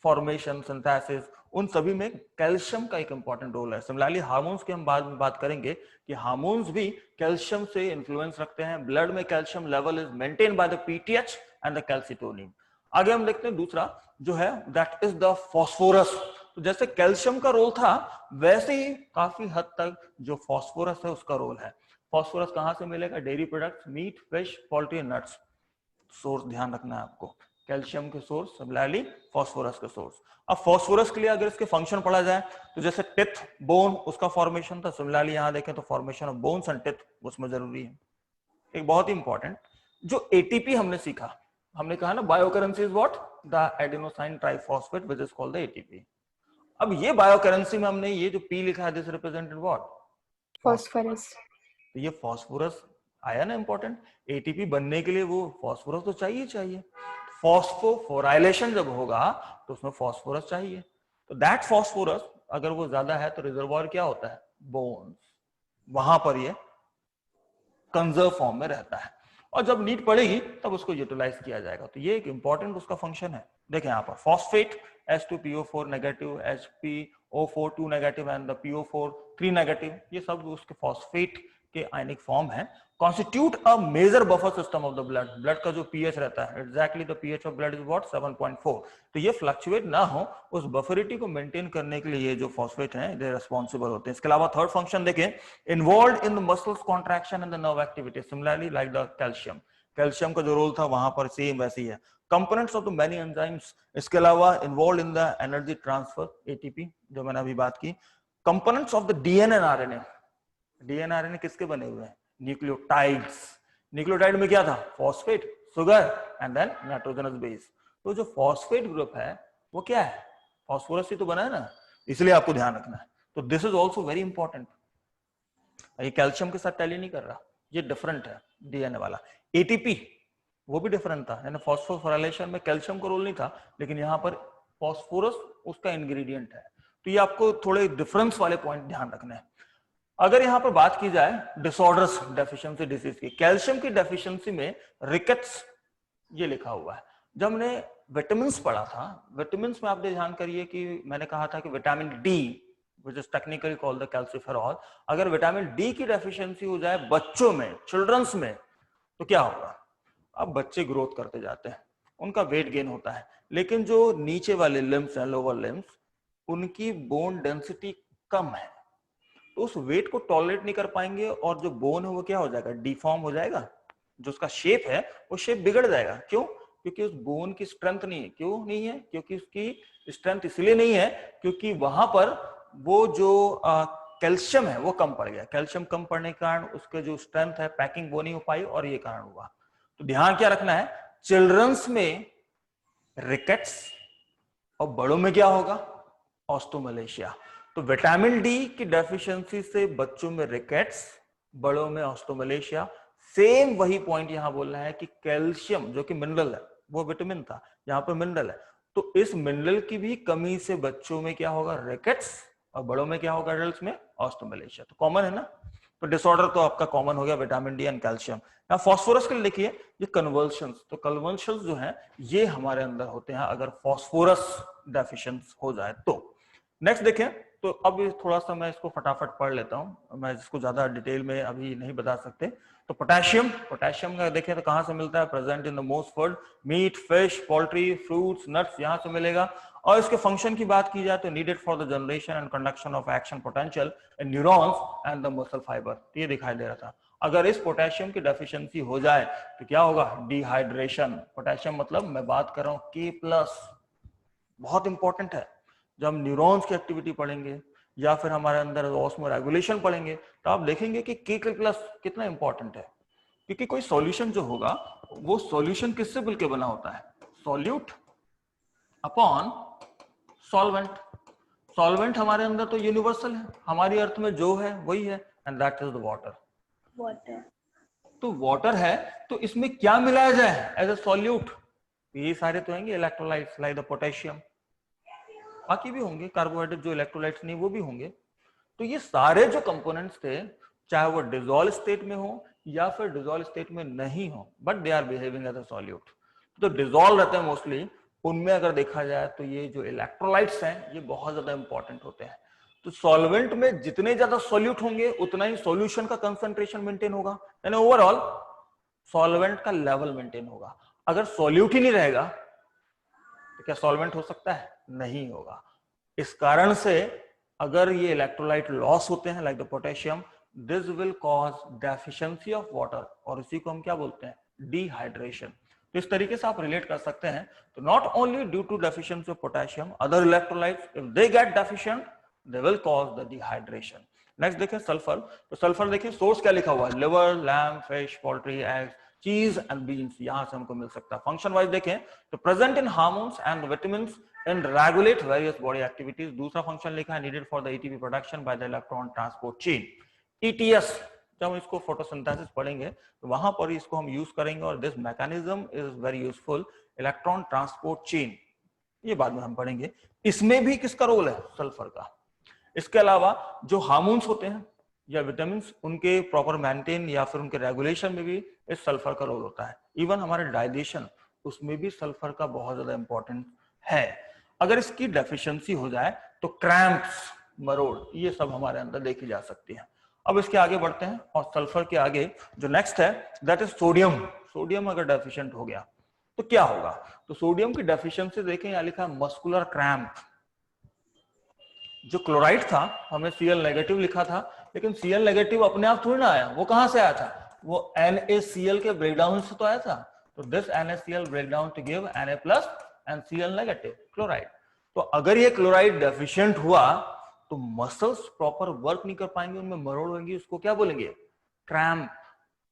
फॉर्मेशन, सिंथेसिस उन सभी में कैल्शियम का एक इंपॉर्टेंट रोल है। सिमिलरली हार्मोन्स की हम बाद में बात करेंगे कि हार्मोन्स भी कैल्शियम से इन्फ्लुएंस रखते हैं। ब्लड में calcium level is maintain by the PTH and the calcitonin. आगे हम देखते हैं दूसरा जो है दैट इज द फास्फोरस। तो जैसे कैल्शियम का रोल था वैसे ही काफी हद तक जो फास्फोरस है उसका रोल है। फास्फोरस कहां से मिलेगा? Dairy products, meat, fish, poultry, nuts. Source ध्यान रखना है आपको, कैल्शियम के सोर्स, सिमिलरली फास्फोरस के सोर्स। अब फास्फोरस के लिए अगर इसके फंक्शन पढ़ा जाए तो जैसे टिथ, बोन, उसका फॉर्मेशन था, सिमिलरली यहां देखें तो formation of bones and teeth उसमें जरूरी है। एक बहुत ही इंपॉर्टेंट जो एटीपी हमने सीखा, हमने कहा ना biocurrency is what? The adenosine triphosphate which is called the ATP. अब ये बायोकरेंसी में हमने ये जो पी लिखा है दिस रिप्रेजेंटेड व्हाट? Phosphorus. तो ये फास्फोरस आया ना इंपॉर्टेंट। एटीपी बनने के लिए वो फास्फोरस तो चाहिए। फॉस्फोफोराइलेशन जब होगा तो उसमें फास्फोरस चाहिए। तो दैट फास्फोरस अगर वो ज्यादा है तो रिजर्वॉयर क्या होता है? बोन्स। वहां पर ये कंजर्व फॉर्म में रहता है और जब नीड पड़ेगी तब उसको यूटिलाइज किया जाएगा। तो ये एक इंपॉर्टेंट उसका फंक्शन है। देखें यहाँ पर phosphate H2PO4 negative, HPO4 2 negative and the PO4 3 negative, ये सब उसके फॉस्फेट के आयनिक फॉर्म है। Constitute a major buffer system of the blood. Blood का जो पीएच रहता है exactly the pH of blood is what? 7.4। तो ये फ्लक्चुएट ना हो उस बफरिटी को मेंटेन करने के लिए ये जो फॉस्फेट हैं दे रिस्पॉन्सिबल होते हैं। इसके अलावा थर्ड फंक्शन देखें, involve in the muscles contraction and the nerve activity, similarly like the calcium. Calcium का जो रोल था वहां पर सेम वैसे ही है। Components of the many enzymes, इसके अलावा involve in the energy transfer, ATP जो मैंने अभी बात की। Components of the DNA and RNA, DNA RNA किसके बने हुए हैं? न्यूक्लियोटाइड्स। न्यूक्लियोटाइड में क्या था? Phosphate, sugar and then nitrogenous base. तो जो फॉस्फेट ग्रुप है वो क्या है? फॉस्फोरस से तो बना है ना, इसलिए आपको ध्यान रखना है। तो this is also very important. ये कैल्शियम के साथ टैली नहीं कर रहा, ये डिफरेंट है डीएनए वाला। एटीपी वो भी डिफरेंट था, यानी फॉस्फोफोराइलेशन में कैल्शियम का रोल नहीं था, लेकिन यहाँ पर फॉस्फोरस उसका इंग्रेडिएंट है। तो ये आपको थोड़े डिफरेंस वाले पॉइंट ध्यान रखने हैं। अगर यहां पर बात की जाए डिसऑर्डर्स, डेफिशिएंसी डिसीज की, कैल्शियम की डेफिशिएंसी में रिकेट्स ये लिखा हुआ है। जब हमने विटामिन्स पढ़ा था, विटामिन्स में आपने ध्यान करिए कि मैंने कहा था कि vitamin D which is technically called the calciferol, अगर विटामिन डी की डेफिशिएंसी हो जाए बच्चों में, चिल्ड्रंस में, तो क्या होगा? अब बच्चे ग्रोथ करते जाते हैं, उनका वेट गेन होता है, लेकिन जो नीचे वाले लिम्स हैं, लोअर लिम्स, उनकी बोन डेंसिटी कम है, तो उस वेट को टॉलरेट नहीं कर पाएंगे और जो बोन है वो क्या हो जाएगा? डिफॉर्म हो जाएगा। जो उसका शेप है वो शेप बिगड़ जाएगा। क्यों? क्योंकि उस बोन की स्ट्रेंथ नहीं है। क्यों नहीं है? क्योंकि उसकी स्ट्रेंथ इसलिए नहीं है क्योंकि वहां पर वो जो कैल्शियम है वो कम पड़ गया। कैल्शियम कम पड़ने के कारण उसके जो स्ट्रेंथ है, पैकिंग वो नहीं हो पाई और ये कारण हुआ। तो ध्यान क्या रखना है, चिल्ड्रंस में रिकेट्स और बड़ों में क्या होगा? ऑस्टोमलेशिया। तो विटामिन डी की डेफिशिएंसी से बच्चों में रिकेट्स, बड़ों में ऑस्टोमलेशिया। सेम वही पॉइंट यहां बोलना है कि कैल्शियम जो कि मिनरल है, वो विटामिन था, यहां पर मिनरल है, तो इस मिनरल की भी कमी से बच्चों में क्या होगा? रिकेट्स, और बड़ों में क्या होगा? एडल्ट्स में ऑस्टोमलेशिया। तो कॉमन है ना, तो डिसऑर्डर तो आपका कॉमन हो गया विटामिन डी एंड कैल्शियम। यहाँ फॉस्फोरस के लिए लिखिए ये कन्वर्शंस। तो कन्वर्शंस जो है ये हमारे अंदर होते हैं अगर फॉस्फोरस डेफिशिएंस हो जाए तो। नेक्स्ट देखें, तो अब थोड़ा सा मैं इसको फटाफट पढ़ लेता हूं, मैं इसको ज्यादा डिटेल में अभी नहीं बता सकते। तो पोटेशियम, पोटेशियम का देखें तो कहां से मिलता है? Present in the most food, meat, fish, poultry, fruits, nuts, यहां से मिलेगा। और इसके फंक्शन की बात की जाए तो needed for the generation and conduction of action potential in neurons and the muscle fibre, ये दिखाई दे रहा था। अगर इस पोटेशियम की डेफिशिएंसी हो जाए तो क्या होगा? डिहाइड्रेशन। पोटेशियम मतलब मैं बात कर रहा हूं K+, बहुत इंपॉर्टेंट है। जब हम न्यूरॉन्स की एक्टिविटी पढ़ेंगे या फिर हमारे अंदर ऑस्मो रेगुलेशन पढ़ेंगे तो आप देखेंगे कि K+ कितना इंपॉर्टेंट है। क्योंकि कोई सॉल्यूशन जो होगा वो सॉल्यूशन किससे मिलकर बना होता है? Solute upon solvent. सॉल्वेंट हमारे अंदर तो यूनिवर्सल है, हमारी अर्थ में जो है वही है, and that is the water. water, तो वाटर है तो इसमें क्या मिलाया जाए एज ए सॉल्यूट? ये सारे तो होंगे इलेक्ट्रोलाइट्स लाइक द पोटेशियम, बाकी भी होंगे कार्बोहाइड्रेट जो इलेक्ट्रोलाइट्स नहीं वो भी होंगे। तो ये सारे जो कंपोनेंट्स थे, चाहे वो डिसॉल्व स्टेट में हो या फिर डिसॉल्व स्टेट में नहीं हो, but they are behaving as a solute. तो डिसॉल्व रहते हैं मोस्टली उनमें अगर देखा जाए तो ये जो इलेक्ट्रोलाइट्स हैं ये बहुत ज्यादा इंपॉर्टेंट होते हैं। तो सॉल्वेंट में जितने ज्यादा सॉल्यूट होंगे उतना ही सॉल्यूशन का कंसंट्रेशन मेंटेन होगा, यानी ओवरऑल सॉल्वेंट का लेवल मेंटेन होगा। अगर सॉल्यूट ही नहीं रहेगा तो क्या सॉल्वेंट हो सकता है? नहीं होगा। इस कारण से अगर ये इलेक्ट्रोलाइट लॉस होते हैं like the potassium, this will cause deficiency of water, और इसी को हम क्या बोलते हैं? डिहाइड्रेशन। तो इस तरीके से आप रिलेट कर सकते हैं। तो not only due to deficiency of potassium, other electrolytes if they get deficient they will cause the dehydration. Next देखें सल्फर। तो सल्फर देखिए सोर्स क्या लिखा हुआ है, liver, lamb, fish, poultry, eggs, cheese and beans, यहां से हमको मिल सकता है। फंक्शन वाइज देखें तो present in hormones and vitamins and regulate various body activities. दूसरा फंक्शन लिखा है needed for the ATP production by the electron transport chain, ETS. जब हम इसको फोटोसिंथेसिस पढ़ेंगे तो वहां पर इसको हम यूज करेंगे, और this mechanism is very useful, electron transport chain, ये बाद में हम पढ़ेंगे। इसमें भी किसका रोल है? सल्फर का। इसके अलावा जो हार्मोन्स होते हैं या विटामिन, उनके प्रॉपर मेंटेन या फिर उनके रेगुलेशन में भी इस सल्फर का रोल होता है। इवन हमारे डाइजेशन, उसमें भी सल्फर का बहुत ज्यादा इंपॉर्टेंट है। अगर इसकी डेफिशिएंसी हो जाए तो क्रैम्प्स, मरोड़, ये सब हमारे अंदर देखी जा सकती है। अब इसके आगे बढ़ते हैं, और सल्फर के आगे जो नेक्स्ट है दैट इज सोडियम। सोडियम अगर डेफिशिएंट हो गया तो क्या होगा? तो सोडियम की डेफिशिएंसी देखें, यहां लिखा है मस्कुलर क्रैम्प। जो क्लोराइड था हमने Cl नेगेटिव लिखा था, लेकिन Cl नेगेटिव अपने आप थोड़ी ना आया, वो कहां से आया था? वो NaCl के ब्रेकडाउन से तो आया था। तो this NaCl breakdown to give Na plus and Cl negative, chloride. तो अगर ये क्लोराइड डेफिशिएंट हुआ तो मसल्स प्रॉपर वर्क नहीं कर पाएंगे, उनमें मरोड़ होंगी, उसको क्या बोलेंगे? क्रैम्प,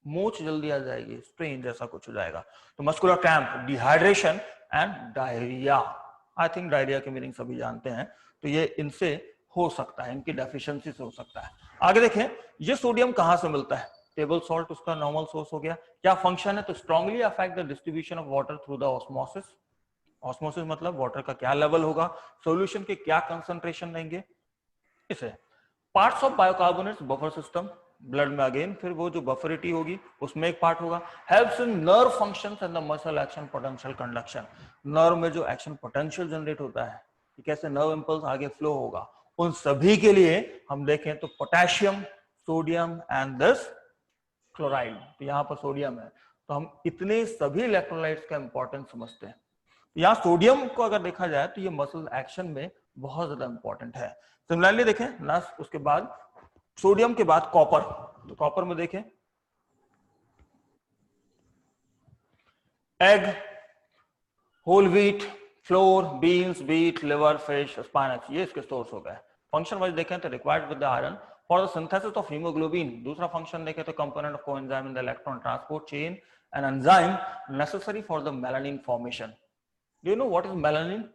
मोच जल्दी आ जाएगी, स्ट्रेन जैसा कुछ हो जाएगा। तो muscular cramp, dehydration and diarrhoea. I think diarrhoea की मीनिंग सभी जानते हैं। तो ये इनसे हो सकता है, इनकी डेफिशिएंसी से हो सकता है। आगे देखें, ये सोडियम कहां से मिलता है? टेबल सॉल्ट उसका नॉर्मल सोर्स हो गया। क्या फंक्शन है? तो strongly affect the distribution of water through the osmosis. Osmosis मतलब वाटर का क्या लेवल होगा, सॉल्यूशन के क्या कंसंट्रेशन रहेंगे, इसे। Parts of biocarbonates buffer system, blood में अगेन फिर वो जो बफरिटी होगी उसमें एक पार्ट होगा। Helps in nerve functions and the muscle action potential conduction. Nerve में जो एक्शन पोटेंशियल जनरेट होता है कि कैसे नर्व इंपल्स आगे फ्लो होगा, उन सभी के लिए हम देखें तो potassium, sodium and this chloride. तो यहाँ पर सोडियम है, तो हम इतने सभी इलेक्ट्रोलाइट्स का इंपॉर्टेंस समझते हैं। यहाँ सोडियम को अगर देखा जाए तो ये मसल एक्शन में बहुत ज्यादा इंपॉर्टेंट है। सिमिलरली देखें ना, उसके बाद सोडियम के बाद कॉपर। तो कॉपर में देखें egg, whole wheat, flour, beans, beet, liver, fish, spinach, ये इसके सोर्स हो गए। फंक्शन वाइज देखें तो required with the iron for the synthesis of haemoglobin. दूसरा फंक्शन देखें तो component of coenzyme in the electron transport chain and enzyme necessary for the melanin formation. Do you know what is melanin?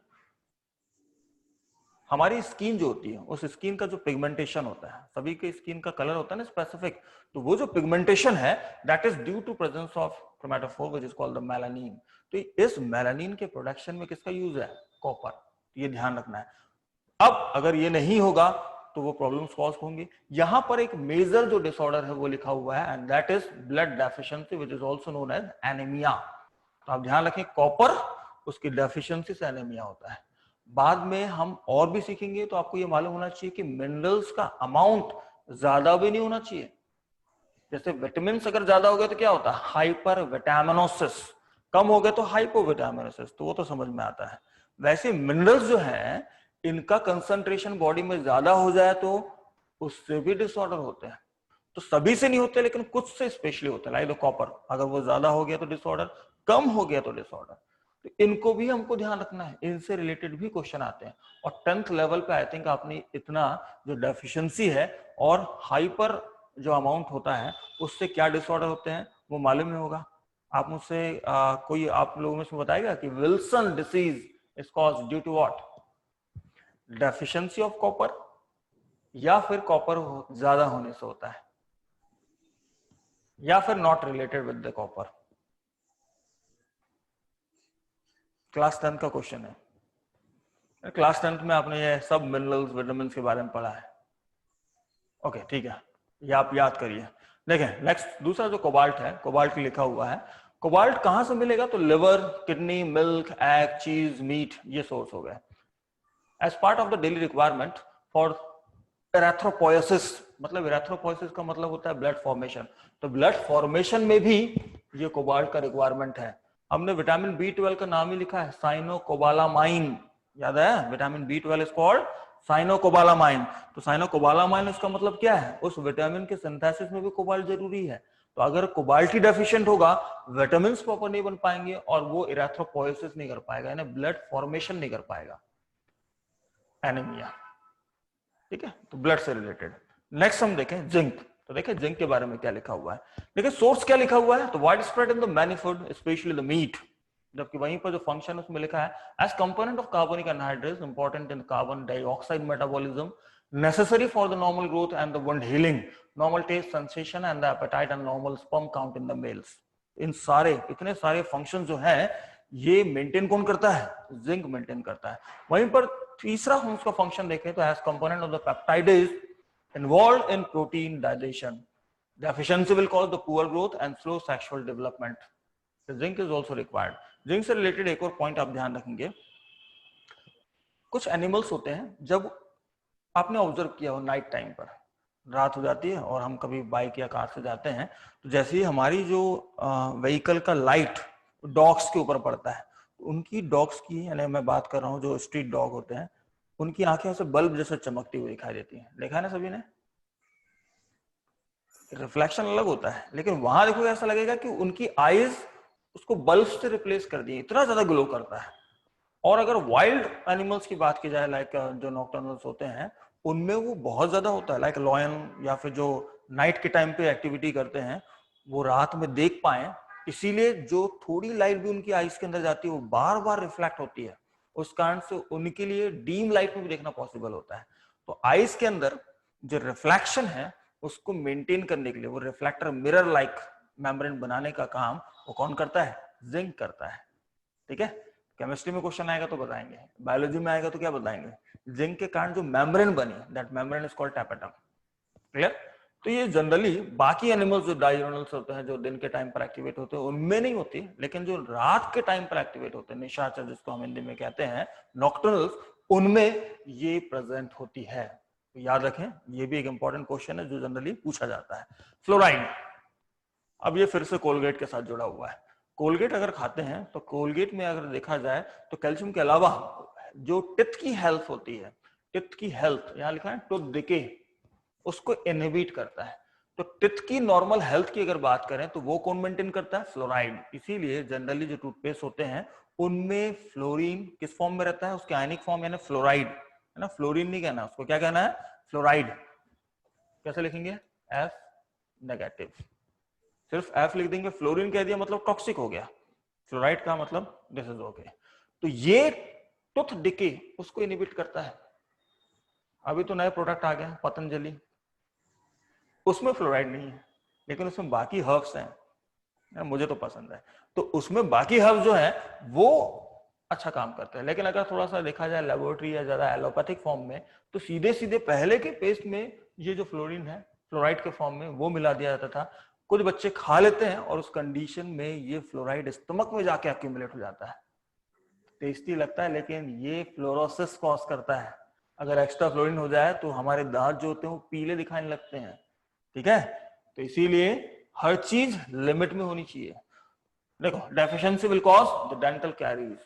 हमारी skin जो होती है, उस skin का जो पिगमेंटेशन होता है, सभी के स्किन का कलर होता है ना स्पेसिफिक, तो वो जो पिगमेंटेशन है that is due to presence of chromatophore which is called the melanin. तो इस मेलानिन के प्रोडक्शन में किसका यूज है? कॉपर। ये ध्यान रखना है। अब अगर ये नहीं होगा तो वो प्रॉब्लम्स कॉज होंगी। यहां पर एक मेजर जो डिसऑर्डर है वो लिखा हुआ है and that is blood deficiency which is also known as anaemia. तो आप ध्यान रखें, कॉपर, उसकी डेफिशिएंसी से एनीमिया होता है। बाद में हम और भी सीखेंगे, तो आपको ये मालूम होना चाहिए कि मिनरल्स का अमाउंट ज्यादा भी नहीं होना चाहिए। जैसे विटामिन अगर ज्यादा हो गया तो क्या होता है? Hyper vitaminosis. कम हो गया तो हाइपोविटामिनोसिस, तो वो तो समझ में आता है। वैसे मिनरल्स जो हैं, इनका कंसंट्रेशन बॉडी में ज्यादा हो जाए तो उससे भी डिसऑर्डर होते हैं। तो सभी से नहीं होते, लेकिन कुछ से स्पेशली होते हैं। लाइक द कॉपर, अगर वो ज्यादा हो गया तो डिसऑर्डर, कम हो गया तो डिसऑर्डर। तो इनको भी हमको ध्यान रखना है, इनसे रिलेटेड भी क्वेश्चन आते हैं। और 10th लेवल पे आई थिंक आपने इतना जो डेफिशिएंसी है और हाइपर जो अमाउंट होता है उससे क्या डिसऑर्डर होते हैं वो मालूम ही होगा। आप मुझसे कोई आप लोगों में से बताएगा कि Wilson disease is caused due to what? Deficiency of copper, या फिर कॉपर ज्यादा होने से होता है, या फिर not related with the copper? Class 10 का क्वेश्चन है। क्लास 10 में आपने ये सब मिनरल्स, विटामिन के बारे में पढ़ा है। ओके, ठीक है, ये आप याद करिए। देखें नेक्स्ट, दूसरा जो कोबाल्ट है, कोबाल्ट लिखा हुआ है। कोबाल्ट कहां से मिलेगा? तो liver, kidney, milk, egg, cheese, meat, ये सोर्स हो गए। As part of the daily requirement for erythropoiesis, मतलब एरेथ्रोपोइसिस का मतलब होता है ब्लड फॉर्मेशन, तो ब्लड फॉर्मेशन में भी ये कोबाल्ट का रिक्वायरमेंट है। हमने विटामिन B12 का नाम ही लिखा है, साइनोकोबालामाइन, याद है? Vitamin B12 is called साइनोकोबालामाइन। तो साइनोकोबालामाइन इसका मतलब क्या है? उस विटामिन के सिंथेसिस में भी कोबाल्ट जरूरी है। तो अगर कोबाल्ट ही डेफिशिएंट होगा, विटामिन प्रॉपर नहीं बन पाएंगे और वो एरेथ्रोपोइसिस नहीं कर पाएगा, यानी ब्लड फॉर्मेशन नहीं कर पाएगा, एनीमिया। ठीक है, तो ब्लड से रिलेटेड। नेक्स्ट हम देखें जिंक। तो देखें जिंक के बारे में क्या लिखा हुआ है। देखिए सोर्स क्या लिखा हुआ है, तो wide spread in the many food specially the meat, जबकि वहीं पर जो फंक्शन उसमें लिखा है as component of carbonic anhydrates important in carbon dioxide metabolism, necessary for the normal growth and the wound healing, normal taste sensation and the appetite and normal sperm count in the males। इन सारे इतने सारे function जो हैं ये maintain कौन करता है? Zinc maintain करता है। वहीं पर तीसरा हम उसका फंक्शन देखें तो as component of the peptidase involve in protein digestion, deficiency will cause the poor growth and slow sexual development. Zinc is also required. Zinc से रिलेटेड एक और पॉइंट आप ध्यान रखेंगे, कुछ एनिमल्स होते हैं, जब आपने ऑब्जर्व किया हो नाइट टाइम पर, रात हो जाती है और हम कभी बाइक या कार से जाते हैं, तो जैसे ही हमारी जो व्हीकल का लाइट डॉग्स के ऊपर पड़ता है, उनकी डॉग्स की, यानी मैं बात कर रहा हूँ जो स्ट्रीट डॉग होते हैं, उनकी आंखें ऐसे बल्ब जैसे चमकती हुई दिखाई देती हैं। देखा है ना सभी ने? रिफ्लेक्शन अलग होता है, लेकिन वहां देखो ऐसा लगेगा कि उनकी आईज उसको बल्ब से रिप्लेस कर दी, इतना ज्यादा ग्लो करता है। और अगर वाइल्ड एनिमल्स की बात की जाए, लाइक जो नॉकटर्नल्स होते हैं, उनमें वो बहुत ज्यादा होता है, लाइक लॉयन, या फिर जो नाइट के टाइम पे एक्टिविटी करते हैं वो रात में देख पाए, इसीलिए जो थोड़ी लाइट भी उनकी आईज के अंदर जाती है वो बार बार रिफ्लेक्ट होती है, उस कारण से उनके लिए डीम लाइट में भी देखना पॉसिबल होता है। तो आईज के अंदर जो रिफ्लेक्शन है उसको मेंटेन करने के लिए वो रिफ्लेक्टर मिरर लाइक मेम्ब्रेन बनाने का काम वो कौन करता है? जिंक करता है। ठीक है, केमिस्ट्री में क्वेश्चन आएगा तो बताएंगे, बायोलॉजी में आएगा तो क्या बताएंगे? जिंक के कारण जो मेम्ब्रेन बनी, that membrane is called tapetum. Clear? तो ये जनरली बाकी एनिमल्स जो डायurnals होते हैं, जो दिन के टाइम पर एक्टिवेट होते हैं, उनमें नहीं होती, लेकिन जो रात के टाइम पर एक्टिवेट होते हैं, निशाचर जिसको हम हिंदी में कहते हैं, नॉक्टर्नल्स, उनमें ये प्रेजेंट होती है। तो याद रखें, ये भी एक इंपॉर्टेंट क्वेश्चन है जो जनरली पूछा जाता है। फ्लोराइड, अब ये फिर से कोलगेट के साथ जुड़ा हुआ है। कोलगेट अगर खाते हैं तो कोलगेट में अगर देखा जाए तो कैल्शियम के अलावा जो टिथ की हेल्थ होती है, टिथ की हेल्थ यहां लिखा है टूथ डिके, उसको इनहिबिट करता है। तो टिथ की नॉर्मल हेल्थ की अगर बात करें तो वो कौन मेंटेन करता है? फ्लोराइड। इसीलिए जनरली जो टूथपेस्ट होते हैं उनमें फ्लोरीन किस फॉर्म में रहता है? उसके आयनिक फॉर्म, यानी फ्लोराइड, है ना? फ्लोरीन नहीं कहना, उसको क्या कहना है? फ्लोराइड। कैसे लिखेंगे? F negative. सिर्फ F लिख देंगे, फ्लोरीन कह दिया मतलब टॉक्सिक हो गया, फ्लोराइड का मतलब दिस इज ओके। तो ये टूथ डिके उसको इनहिबिट करता है। अभी तो नए प्रोडक्ट आ गए पतंजलि, उसमें फ्लोराइड नहीं है, लेकिन उसमें बाकी हर्ब्स हैं, मुझे तो पसंद है, तो उसमें बाकी हर्ब्स जो है वो अच्छा काम करते हैं। लेकिन अगर थोड़ा सा देखा जाए लेबोरेटरी या ज्यादा एलोपैथिक फॉर्म में, तो सीधे सीधे पहले के पेस्ट में ये जो फ्लोरीन है फ्लोराइड के फॉर्म में वो मिला दिया जाता था। कुछ बच्चे खा लेते हैं और उस कंडीशन में ये फ्लोराइड स्टमक में जाके एक्यूमुलेट हो जाता है, टेस्टी लगता है, लेकिन ये फ्लोरोसिस कॉज करता है। अगर एक्स्ट्रा फ्लोरीन हो जाए तो हमारे दांत जो होते हैं वो पीले दिखाने लगते हैं। ठीक है, तो इसीलिए हर चीज लिमिट में होनी चाहिए। देखो, deficiency will cause the dental caries,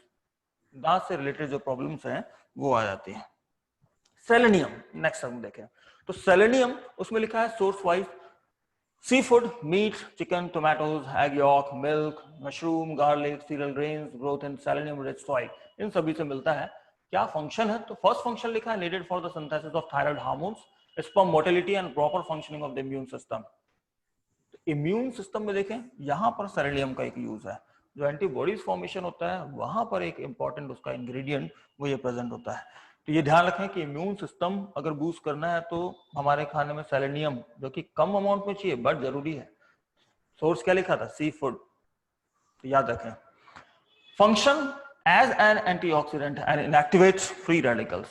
दांत से रिलेटेड जो प्रॉब्लम्स हैं वो आ जाती है। सेलेनियम, नेक्स्ट हम देखें तो सेलेनियम उसमें लिखा है source wise seafood, meat, chicken, tomatoes, egg yolk, milk, mushroom, garlic, cereal grains, growth in selenium rich soil, इन सभी से मिलता है। क्या फंक्शन है? तो फर्स्ट फंक्शन लिखा है needed for the synthesis of thyroid hormones, sperm motility and proper functioning of the immune system. Immune system में देखें यहां पर सेलेनियम का एक यूज है, जो एंटीबॉडीज फॉर्मेशन होता है वहां पर एक इंपॉर्टेंट उसका इंग्रेडिएंट वो ये प्रेजेंट होता है। तो ये ध्यान रखें कि इम्यून सिस्टम अगर बूस्ट करना है तो हमारे खाने में सेलेनियम, जो कि कम अमाउंट में चाहिए बट जरूरी है। सोर्स क्या लिखा था? सी फूड, तो याद रखें। Function as an antioxidant and inactivates free radicals,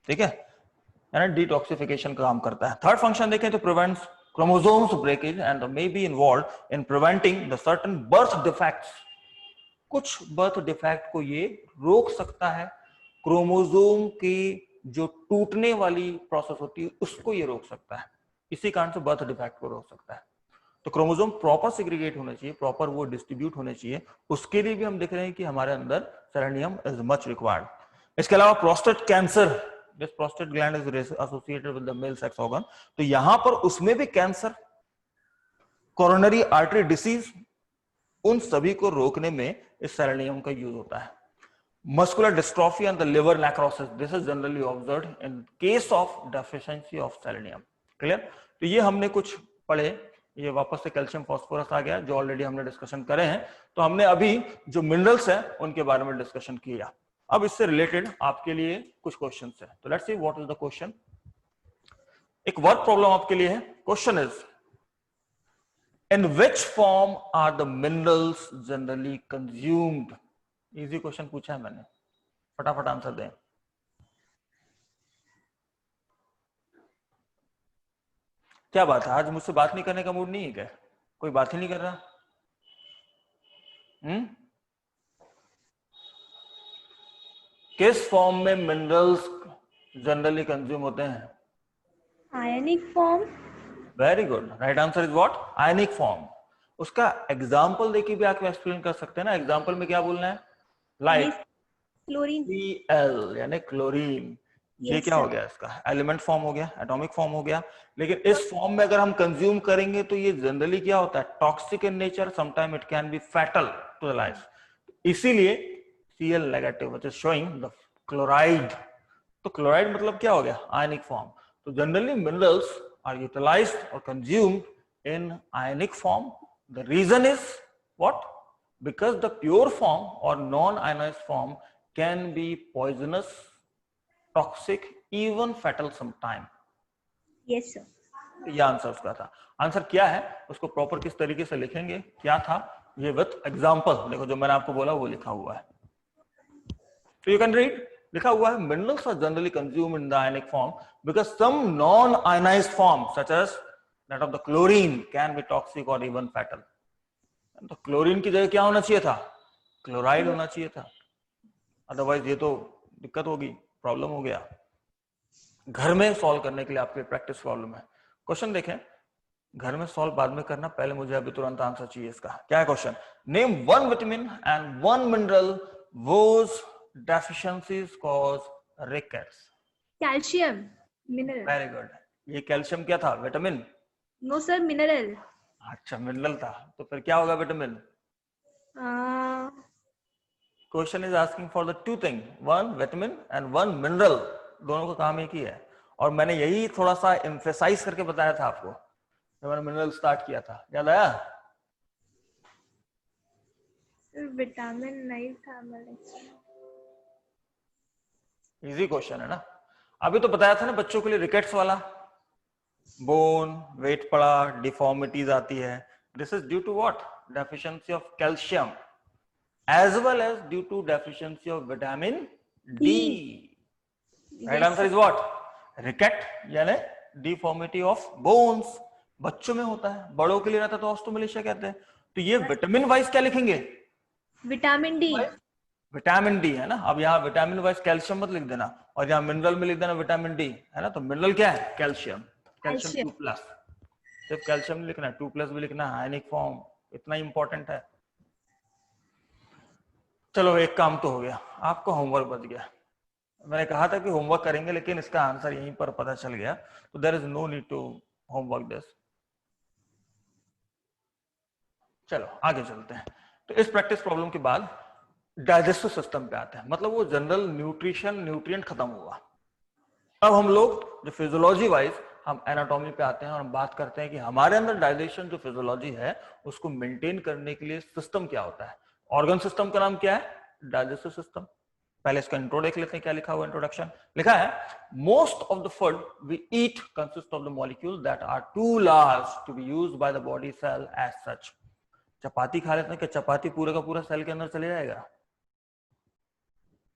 ठीक है, यानी डिटॉक्सिफिकेशन का काम करता है। थर्ड फंक्शन देखें तो prevents chromosomes breakage and may be involved in preventing the certain birth defects. कुछ बर्थ डिफेक्ट को ये रोक सकता है, क्रोमोसोम की जो टूटने वाली प्रोसेस होती है उसको ये रोक सकता है, इसी कारण से बर्थ डिफेक्ट को रोक सकता है। तो क्रोमोसोम प्रॉपर सेग्रीगेट होने चाहिए, प्रॉपर वो डिस्ट्रीब्यूट होने चाहिए, उसके लिए भी हम देख रहे हैं कि हमारे अंदर सेलेनियम इज मच रिक्वायर्ड। इसके अलावा prostate cancer, this prostate gland is associated with the male sex organ, तो यहां पर उसमें भी कैंसर, कोरोनरी आर्टरी डिसीज, उन सभी को रोकने में इस सेलेनियम का यूज होता है। Muscular dystrophy and the liver necrosis, this is generally observed in case of deficiency of selenium. Clear? तो ये हमने कुछ पढ़े, ये वापस से कैल्शियम फास्फोरस आ गया जो ऑलरेडी हमने डिस्कशन करे हैं। तो हमने अभी जो मिनरल्स हैं उनके बारे में डिस्कशन किया। अब इससे रिलेटेड आपके लिए कुछ क्वेश्चंस हैं, तो let's see what is the question. एक वर्ड प्रॉब्लम आपके लिए है। Question is, in which form are the minerals generally consumed? Easy question पूछा है मैंने, फटाफट आंसर दें। क्या बात है, आज मुझसे बात नहीं करने का मूड नहीं है क्या? कोई बात ही नहीं कर रहा? किस फॉर्म में मिनरल्स जनरली कंज्यूम होते हैं? Ionic form. Very good, right answer is what? Ionic form. उसका एग्जाम्पल देखिए भी आप एक्सप्लेन कर सकते हैं ना। एग्जाम्पल में क्या बोलना है? Like Chlorine. Cl यानी क्लोरीन। ये Yes, क्या हो sir. गया? इसका एलिमेंट फॉर्म हो गया, एटॉमिक फॉर्म हो गया। लेकिन इस फॉर्म में अगर हम कंज्यूम करेंगे तो ये जनरली क्या होता है? Toxic in nature, sometime it can be fatal to the life. इसीलिए Cl negative which is showing the chloride. तो क्लोराइड मतलब क्या हो गया? Ionic form. तो generally minerals are utilized or consumed in ionic form. The reason is what? Because the pure form or non-ionized form can be poisonous, toxic, even fatal sometime. Yes, sir. ये answer उसका था। Answer क्या है उसको proper किस तरीके से लिखेंगे, क्या था ये विथ एग्जांपल। देखो जो मैंने आपको बोला वो लिखा हुआ है, तो यू कैन रीड। लिखा हुआ है, minerals are generally consumed in the ionic form because some non-ionized form such as that of the chlorine can be toxic or even fatal. तो क्लोरीन की जगह क्या होना चाहिए था? क्लोराइड होना चाहिए था, अदरवाइज ये तो दिक्कत होगी, प्रॉब्लम हो गया। घर में सॉल्व करने के लिए आपके प्रैक्टिस प्रॉब्लम है। क्वेश्चन देखें, घर में सॉल्व बाद में करना, पहले मुझे अभी तुरंत आंसर चाहिए इसका। क्या है question? Name one vitamin and one mineral whose deficiencies cause rickets. Calcium. Mineral. Very good. ये कैल्शियम क्या था? विटामिन? No, sir. Mineral. अच्छा मिनरल था, तो फिर क्या होगा vitamin? Question is asking for the two thing, one vitamin and one mineral, दोनों का काम एक ही है। और मैंने यही थोड़ा सा एम्फेसाइज करके बताया था आपको जब मैंने मिनरल स्टार्ट किया था, याद आया? विटामिन नहीं था मेरे। इजी क्वेश्चन है ना। अभी तो बताया था ना बच्चों के लिए रिकेट्स वाला, बोन वेट पड़ा, डिफॉर्मिटीज आती है, this is due to what? Deficiency of calcium as well as due to deficiency of vitamin D. Right answer is what? Ricket यानी डिफॉर्मिटी ऑफ बोन्स। बच्चों में होता है, बड़ों के लिए रहता है तो ऑस्टोमलेशिया कहते हैं। तो ये विटामिन वाइज क्या लिखेंगे? Vitamin D. विटामिन डी है ना। अब यहाँ विटामिन वाइज कैल्शियम मत लिख देना, और यहाँ मिनरल में लिख देना विटामिन डी, है ना। तो मिनरल क्या है? कैल्शियम। कैल्शियम 2+, सिर्फ कैल्शियम नहीं लिखना, 2+ भी लिखना, आयनिक फॉर्म, इतना इंपॉर्टेंट है। चलो एक काम तो हो गया, आपको होमवर्क बच गया। मैंने कहा था कि होमवर्क करेंगे, लेकिन इसका आंसर यहीं पर पता चल गया, तो there is no need to homework this. चलो आगे चलते हैं। तो इस प्रैक्टिस प्रॉब्लम के बाद डाइजेस्टिव सिस्टम पे आते हैं, मतलब वो जनरल न्यूट्रिशन न्यूट्रिएंट खत्म हुआ। अब हम लोग जो फिजियोलॉजी वाइज हम एनाटॉमी पे आते हैं और हम बात करते हैं कि हमारे अंदर डाइजेशन जो फिजियोलॉजी है उसको मेंटेन करने के लिए सिस्टम क्या होता है। ऑर्गन सिस्टम का नाम क्या है? Digestive system. पहले इसका इंट्रो देख लेते हैं, क्या लिखा हुआ इंट्रोडक्शन। लिखा है, most of the food we eat consist of the molecule that are too large to be used by the body cell as such. चपाती खा लेते हैं, क्या चपाती पूरा का पूरा सेल के अंदर चले जाएगा?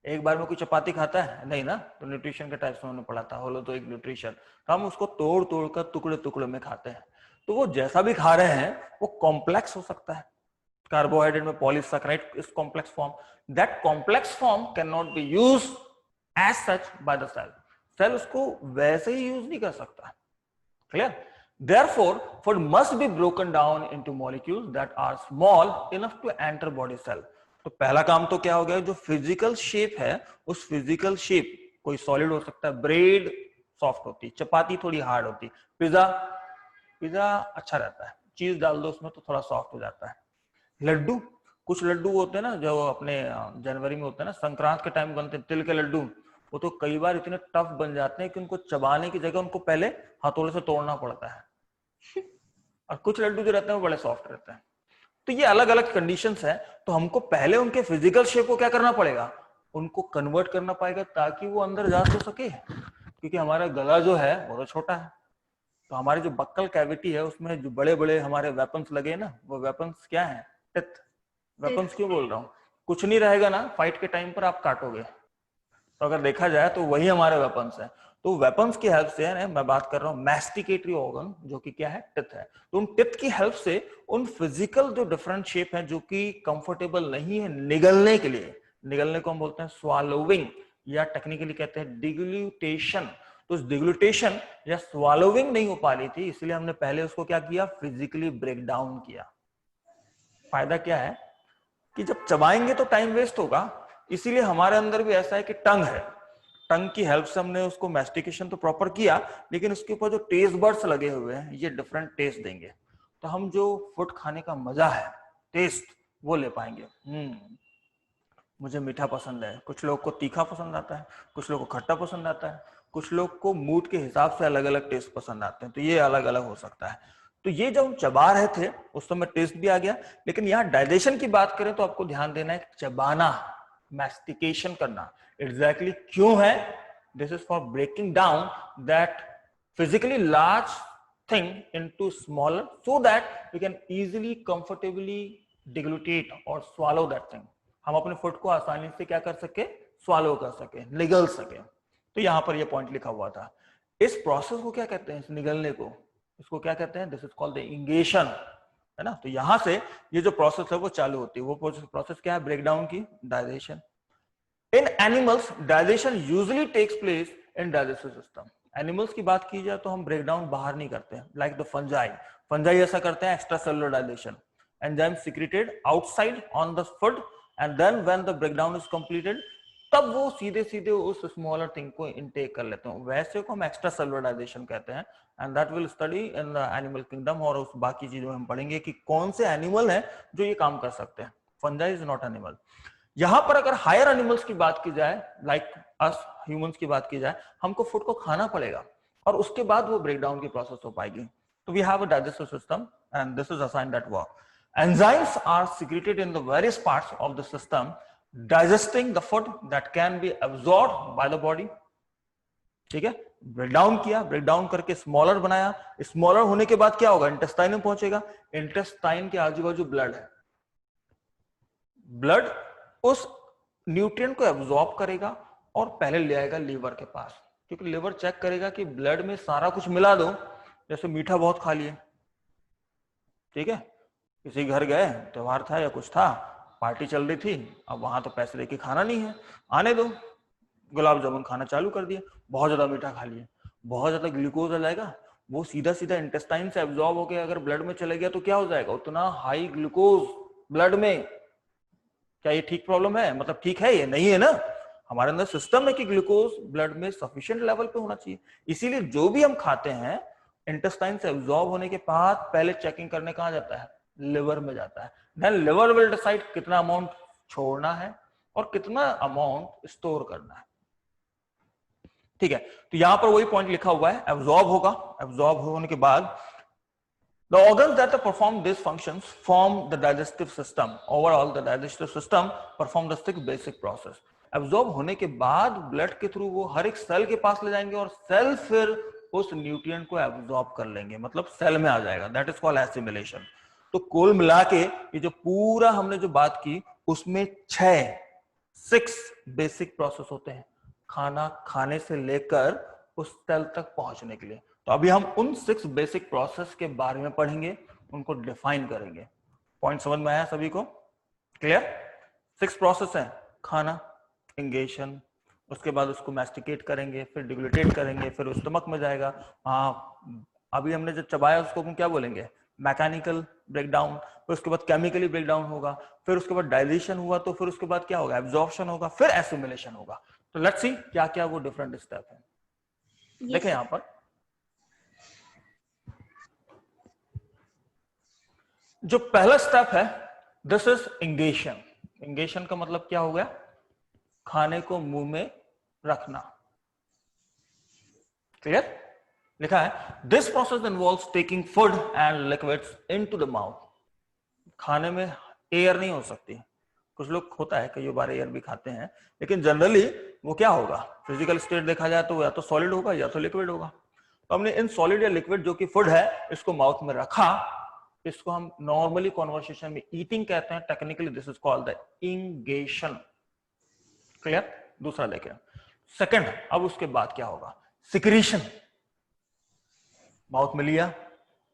एक बार में कोई चपाती खाता है? नहीं ना। तो न्यूट्रिशन के टाइप्स में हमने पढ़ा था, होलो तो एक न्यूट्रिशन, तो हम उसको तोड़ तोड़ कर टुकड़े टुकड़े में खाते हैं। तो वो जैसा भी खा रहे हैं वो कॉम्प्लेक्स हो सकता है, कार्बोहाइड्रेट में polysaccharide is complex form, that complex form can not be use as such by the cell, cell उसको वैसे ही यूज नहीं कर सकता, clear? Therefore, food must be broken down into molecules that are small enough to enter body cell. तो पहला काम तो क्या हो गया, जो फिजिकल शेप है उस फिजिकल शेप, कोई सॉलिड हो सकता है, ब्रेड सॉफ्ट होती है, चपाती थोड़ी हार्ड होती है, पिज्जा पिज्जा अच्छा रहता है, चीज डाल दो उसमें तो थोड़ा सॉफ्ट हो जाता है, लड्डू, कुछ लड्डू होते हैं ना जो अपने जनवरी में होते हैं ना, संक्रांत के टाइम बनते हैं तिल के लड्डू, वो तो कई बार इतने टफ बन जाते हैं कि उनको चबाने की जगह उनको पहले हथौड़े से तोड़ना पड़ता है, और कुछ लड्डू जो रहते हैं वो बड़े सॉफ्ट रहते हैं। तो ये अलग अलग कंडीशंस है, तो हमको पहले उनके फिजिकल शेप को क्या करना पड़ेगा, उनको कन्वर्ट करना पड़ेगा ताकि वो अंदर जा तो सके, क्योंकि हमारा गला जो है वो तो छोटा है, तो हमारी जो बक्कल कैविटी है उसमें जो बड़े बड़े हमारे वेपन्स लगे ना, वो वेपन्स क्या है, टिथ, वेपन्स क्यों बोल रहा हूँ, कुछ नहीं रहेगा ना फाइट के टाइम पर आप काटोगे, तो अगर देखा जाए तो वही हमारे वेपन्स है, तो वेपन्स की हेल्प से मैं बात कर रहा हूँ मैस्टिकेटरी ऑर्गन जो कि क्या है, टिथ है, तो उन टिथ की हेल्प से उन फिजिकल जो डिफरेंट शेप है जो कि कंफर्टेबल नहीं है निगलने के लिए, निगलने को हम बोलते हैं स्वालोविंग या टेक्निकली कहते हैं डिग्लूटेशन, तो उस डिग्लूटेशन या स्वालोविंग नहीं हो पा रही थी, इसलिए हमने पहले उसको क्या किया, फिजिकली ब्रेक डाउन किया। फायदा क्या है कि जब चबाएंगे तो टाइम वेस्ट होगा, इसीलिए हमारे अंदर भी ऐसा है कि टंग है, टंग की हेल्प से हमने उसको मैस्टिकेशन तो प्रॉपर किया, लेकिन उसके ऊपर जो टेस्ट बर्ड्स लगे हुए हैं ये डिफरेंट टेस्ट देंगे, तो हम जो फूड खाने का मजा है, टेस्ट, वो ले पाएंगे। मुझे मीठा पसंद है, कुछ लोग को तीखा पसंद आता है, कुछ लोग को खट्टा पसंद आता है, कुछ लोग को मूड के हिसाब से अलग अलग टेस्ट पसंद आते हैं, तो ये अलग अलग हो सकता है। तो ये जब हम चबा रहे थे उस समय टेस्ट भी आ गया, लेकिन यहाँ डाइजेशन की बात करें तो आपको ध्यान देना है, चबाना, मैस्टिकेशन करना एग्जैक्टली क्यों है, this is for breaking down that physically large thing into smaller so that we can easily comfortably deglutiate or swallow that thing, हम अपने फूड को आसानी से क्या कर सके, स्वालो कर सके, निगल सके। तो यहां पर ये पॉइंट लिखा हुआ था। इस प्रोसेस को क्या कहते हैं, इस निगलने को, इसको क्या कहते हैं, this is called the ingestion, है ना। तो यहां से ये जो प्रोसेस है वो चालू होती है, वो प्रोसेस क्या है, ब्रेकडाउन की, digestion. In animals digestion usually takes place in digestive system. Animals की बात की जाए तो हम ब्रेकडाउन बाहर नहीं करते हैं, लाइक द फंजाई, फंजाई ऐसा करते हैं, extracellular digestion, enzyme secreted outside on the food and then when the breakdown is completed, तब वो सीधे सीधे उस स्मॉलर थिंग को इनटेक कर लेते हैं, वैसे को हम एक्स्ट्रा सेलुलर डाइजेशन कहते हैं, and that will study in the animal kingdom, और उस बाकी चीजों में हम पढ़ेंगे कि कौन से एनिमल है जो ये काम कर सकते हैं। Fungi is not animal. यहां पर अगर हायर एनिमल्स की बात की जाए, लाइक अस ह्यूमंस की बात की जाए, हमको फूड को खाना पड़ेगा और उसके बाद वो ब्रेकडाउन की प्रोसेस हो पाएगी। तो we have a digestive system and this is assign that work. Enzymes are secreted in the various parts of the system, digesting the food that can be absorbed by the body. ठीक है, breakdown किया, breakdown करके smaller बनाया, smaller होने के बाद क्या होगा, इंटेस्टाइन में पहुंचेगा, इंटेस्टाइन के आजू बाजू ब्लड है, ब्लड उस न्यूट्रिएंट को एब्जॉर्ब करेगा और पहले ले आएगा लीवर के पास, क्योंकि लीवर चेक करेगा कि ब्लड में सारा कुछ मिला दो, जैसे मीठा बहुत खा लिए, ठीक है, किसी घर गए, त्योहार था या कुछ था, पार्टी चल रही थी, अब वहां तो पैसे देके खाना नहीं है, आने दो, गुलाब जामुन खाना चालू कर दिया, बहुत ज्यादा मीठा खा लिया, बहुत ज्यादा ग्लूकोज आ जाएगा, वो सीधा सीधा इंटेस्टाइन से एब्जॉर्ब होकर अगर ब्लड में चले गया तो क्या हो जाएगा, उतना हाई ग्लूकोज ब्लड में। क्या ये ठीक प्रॉब्लम है, मतलब ठीक है, ये नहीं है ना, हमारे अंदर सिस्टम है कि ग्लूकोज ब्लड में सफिशिएंट लेवल पे होना चाहिए, इसीलिए जो भी हम खाते हैं इंटेस्टाइन से एब्जॉर्ब होने के बाद पहले चेकिंग करने कहां जाता है, लिवर में जाता है, देन लिवर विल डिसाइड कितना अमाउंट छोड़ना है और कितना अमाउंट स्टोर करना है, ठीक है। तो यहां पर वही पॉइंट लिखा हुआ है, एब्जॉर्ब होगा, एब्जॉर्ब होने के बाद the organs that perform these functions form the digestive system. Overall the digestive system perform the 6 basic process. Absorb होने के बाद ब्लड के थ्रू वो हर एक सेल के पास ले जाएंगे और सेल फिर उस न्यूट्रिएंट को एब्जॉर्ब कर लेंगे, मतलब सेल में आ जाएगा, दैट इज कॉल्ड एसिमिलेशन। तो कुल मिला के ये जो पूरा हमने जो बात की उसमें 6 बेसिक प्रोसेस होते हैं खाना खाने से लेकर उस सेल तक पहुंचने के लिए। तो अभी हम उन 6 बेसिक प्रोसेस के बारे में पढ़ेंगे, उनको डिफाइन करेंगे। पॉइंट समझ में आया सभी को? क्लियर? 6 प्रोसेस है, खाना, इंगेशन, उसके बाद उसको मैस्टिकेट करेंगे, फिर डिग्लूटेट करेंगे, फिर वो स्टमक में जाएगा। अभी हमने जब चबाया उसको हम क्या बोलेंगे? मैकेनिकल ब्रेकडाउन, फिर उसके बाद केमिकली ब्रेकडाउन होगा, फिर उसके बाद डाइजेशन हुआ तो फिर उसके बाद क्या होगा? एब्जॉर्प्शन होगा, फिर एसिमिलेशन होगा। तो लेट्स सी क्या क्या वो डिफरेंट स्टेप है। देखें यहां पर जो पहला स्टेप है, दिस इज इंगेशन। इंगेशन का मतलब क्या हो गया? खाने को मुंह में रखना। क्लियर? लिखा है this process involves taking food and liquids into the mouth. खाने में एयर नहीं हो सकती, कुछ लोग होता है कई बार एयर भी खाते हैं, लेकिन जनरली वो क्या होगा? फिजिकल स्टेट देखा जाए तो या तो सॉलिड होगा या तो लिक्विड होगा। तो हमने इन सॉलिड या लिक्विड जो कि फूड है इसको माउथ में रखा। इसको हम नॉर्मली कॉन्वर्सेशन में ईटिंग कहते हैं, technically this is called the ingestion. Clear? दूसरा देखें, सेकंड, अब उसके बाद क्या होगा? सिक्रीशन। माउथ में लिया,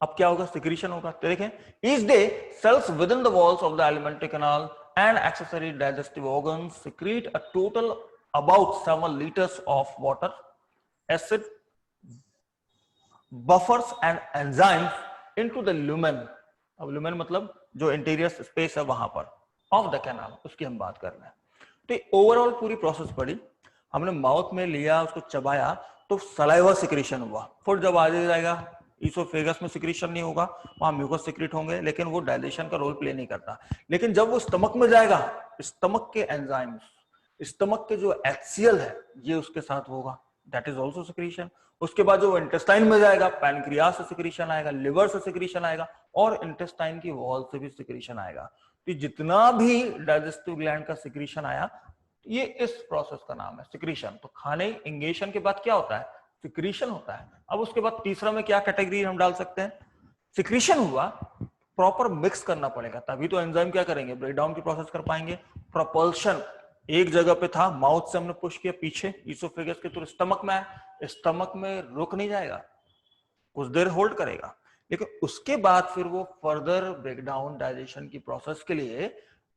अब क्या होगा? सिक्रीशन होगा। तो देखें, each day cells within the walls of the alimentary canal and accessory digestive organs secrete a total about 7 liters of water, acid, buffers and enzymes into the lumen. अब lumen मतलब जो interior space है वहां पर of the canal, उसकी हम बात कर रहे हैं। तो ओवरऑल पूरी प्रोसेस पढ़ी हमने। माउथ में लिया, उसको चबाया तो सलाइवा सिक्रीशन हुआ। फूड जब आगे जाएगा इसोफेगस में सिक्रीशन नहीं होगा, वहां म्यूकस सिक्रीट होंगे, लेकिन वो डाइजेशन का रोल प्ले नहीं करता। लेकिन जब वो स्टमक में जाएगा, स्टमक के एंजाइम्स, स्टमक के जो HCl है ये उसके साथ होगा, दैट इज ऑल्सो सिक्रीशन। उसके बाद जो इंटेस्टाइन में जाएगा, पैनक्रियाज से सिक्रीशन आएगा, लिवर से सिक्रीशन आएगा और इंटेस्टाइन की वॉल से भी सिक्रीशन आएगा। तो जितना भी डाइजेस्टिव ग्लैंड का सिक्रीशन आया ये इस प्रोसेस का नाम है सिक्रीशन। तो खाने इंगेशन के बाद क्या होता है? सिक्रीशन होता है। अब उसके बाद तीसरा में क्या कैटेगरी हम डाल सकते हैं? सिक्रीशन हुआ, प्रॉपर मिक्स करना पड़ेगा, तभी तो एंजाइम क्या करेंगे? ब्रेकडाउन की प्रोसेस कर पाएंगे। प्रोपल्शन, एक जगह पे था, माउथ से हमने पुश किया पीछे इसोफेगस के थ्रू स्टमक में आया, स्टमक में रुक नहीं जाएगा, कुछ देर होल्ड करेगा, लेकिन उसके बाद फिर वो फर्दर ब्रेकडाउन डाइजेशन की प्रोसेस के लिए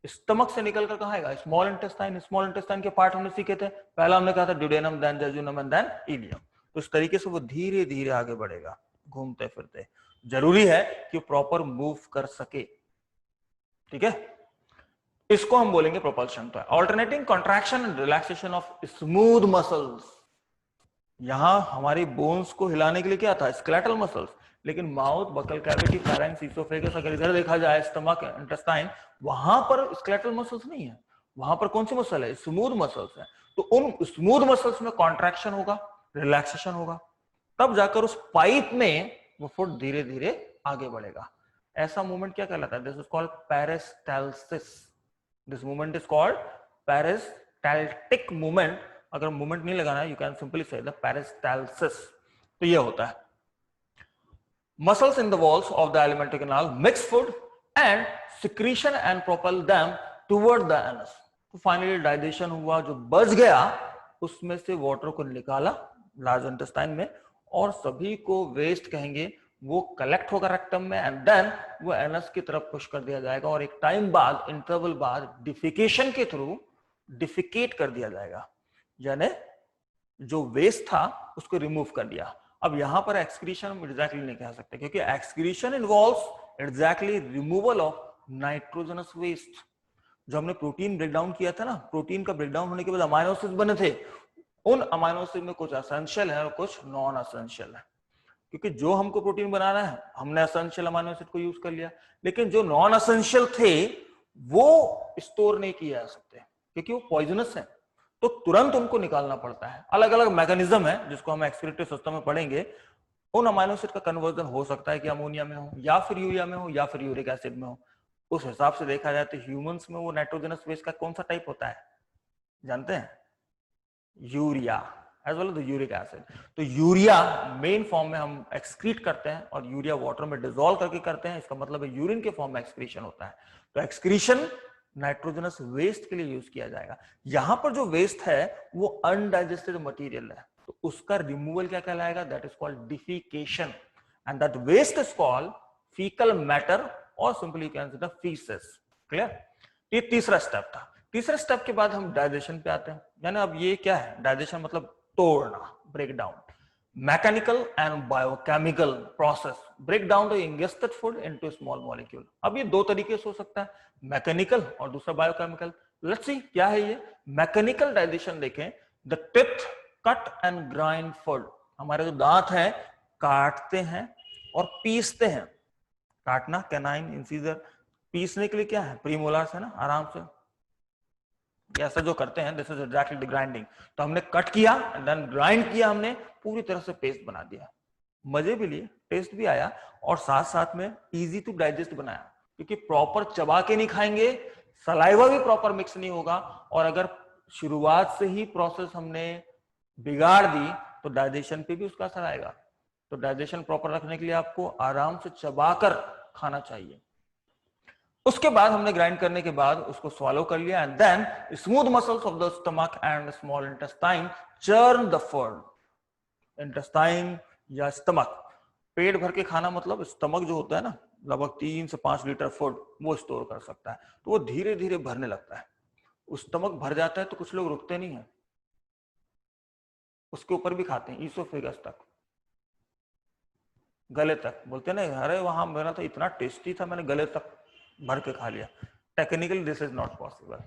स्टमक से निकलकर कहां आएगा? Small intestine. स्मॉल इंटेस्टाइन के पार्ट हमने सीखे थे, पहला हमने कहा था duodenum, then jejunum and then ileum. तो इस तरीके से वो धीरे धीरे आगे बढ़ेगा घूमते फिरते। जरूरी है कि प्रॉपर मूव कर सके, ठीक है? इसको हम बोलेंगे प्रोपल्शन। तो alternating contraction and relaxation of smooth muscles. यहां हमारी बोन्स को हिलाने के लिए क्या था? Skeletal muscles. लेकिन mouth, buccal cavity, pharynx, oesophagus, अगर इधर देखा जाए स्टमक, इंटेस्टाइन, वहां पर स्केलेटल मसल्स नहीं है, वहां पर कौन सी मसल है? स्मूथ मसल्स है। तो उन स्मूथ मसल्स में कॉन्ट्रैक्शन होगा, रिलैक्सेशन होगा, तब जाकर उस पाइप में वो फुट धीरे धीरे आगे बढ़ेगा। ऐसा मूवमेंट क्या कहलाता है? This is called peristalsis. This movement is called peristaltic movement. अगर मूवमेंट नहीं लगाना है, यू कैन सिंपली से द पेरिस्टाल्सिस। तो ये होता है। Muscles in the walls of the alimentary canal mix food and secretion and propel them toward the anus. तो फाइनली डाइजेशन हुआ, जो बच गया उसमें से वाटर को निकाला लार्ज इंटेस्टाइन में, और सभी को वेस्ट कहेंगे, वो कलेक्ट होगा रेक्टम में एंड देन वो एनस की तरफ पुश कर दिया जाएगा, और एक टाइम बाद, इंटरवल बाद, डिफिकेशन के थ्रू डिफिकेट कर दिया जाएगा, यानी जो वेस्ट था उसको रिमूव कर दिया। अब यहां पर एक्सक्रीशन हम एग्जैक्टली नहीं कह सकते, क्योंकि excretion involves exactly removal of nitrogenous waste. जो हमने प्रोटीन ब्रेकडाउन किया था ना, प्रोटीन का ब्रेकडाउन होने के बाद अमाइनो एसिड बने थे, उन अमाइनो एसिड में कुछ एसेंशियल है और कुछ नॉन एसेंशियल है। क्योंकि जो हमको प्रोटीन बनाना है हमने एसेंशियल अमाइनो एसिड को यूज कर लिया, लेकिन जो नॉन एसेंशियल थे वो स्टोर नहीं किए जा सकते क्योंकि वो पॉइजनस है, तो तुरंत उनको निकालना पड़ता है। अलग अलग मैकेनिज्म है जिसको हम एक्सक्रीटरी सिस्टम में पढ़ेंगे। उन अमाइनो एसिड का कन्वर्जन हो सकता है कि अमोनिया में हो, या फिर यूरिया में हो, या फिर यूरिक एसिड में हो। उस हिसाब से देखा जाए तो ह्यूमंस में वो नाइट्रोजनस वेस्ट का कौन सा टाइप होता है जानते हैं? Urea as well as uric acid. तो यूरिया मेन फॉर्म में हम एक्सक्रीट करते हैं, और यूरिया वाटर में डिसॉल्व करके करते हैं, इसका मतलब है यूरिन के फॉर्म में एक्सक्रीशन होता है। तो एक्सक्रीशन नाइट्रोजनस वेस्ट के लिए यूज किया जाएगा। यहां पर जो वेस्ट है वो अनडाइजेस्टेड मटेरियल है, तो उसका रिमूवल क्या कहलाएगा? That is called defecation, and that waste is called faecal matter और simply can say the faeces. Clear? ये तीसरा स्टेप था। तीसरे स्टेप के बाद हम डाइजेशन पे आते हैं। यानी अब ये क्या है? डाइजेशन मतलब तोड़ना, break down. Mechanical and biochemical process break down the ingested food into small molecule. अब ये दो तरीके से हो सकता है, मैकेनिकल और दूसरा बायोकेमिकल। लेट्स सी क्या है ये मैकेनिकल डाइजेशन। देखें, the teeth cut and grind food. हमारे जो दांत हैं काटते हैं और पीसते हैं। काटना कैनाइन इंसीजर, पीसने के लिए क्या है? प्रीमोलार्स है ना, आराम से ऐसा जो करते हैं, this is exactly the grinding. तो हमने कट किया एंड देन ग्राइंड किया, हमने पूरी तरह से पेस्ट बना दिया। मजे भी लिए, टेस्ट भी आया और साथ साथ में इजी टू डाइजेस्ट बनाया, क्योंकि प्रॉपर चबा के नहीं खाएंगे, सलाइवा भी प्रॉपर मिक्स नहीं होगा, और अगर शुरुआत से ही प्रोसेस हमने बिगाड़ दी तो डाइजेशन पे भी उसका असर आएगा। तो डाइजेशन प्रॉपर रखने के लिए आपको आराम से चबाकर खाना चाहिए। उसके बाद हमने ग्राइंड करने के बाद उसको स्वॉलो कर लिया, and then smooth muscles of the stomach and small intestine churn the food. Intestine या स्टमक, पेट भर के खाना मतलब स्टमक जो होता है ना, लगभग 3 से 5 लीटर फूड वो स्टोर कर सकता है, तो वो धीरे धीरे भरने लगता है। उस स्टमक भर जाता है तो कुछ लोग रुकते नहीं है, उसके ऊपर भी खाते हैं, ईसोफेगस तक, गले तक। बोलते हैं ना, अरे वहां मेरा तो इतना टेस्टी था, मैंने गले तक भर के खा लिया। Technically this is not possible,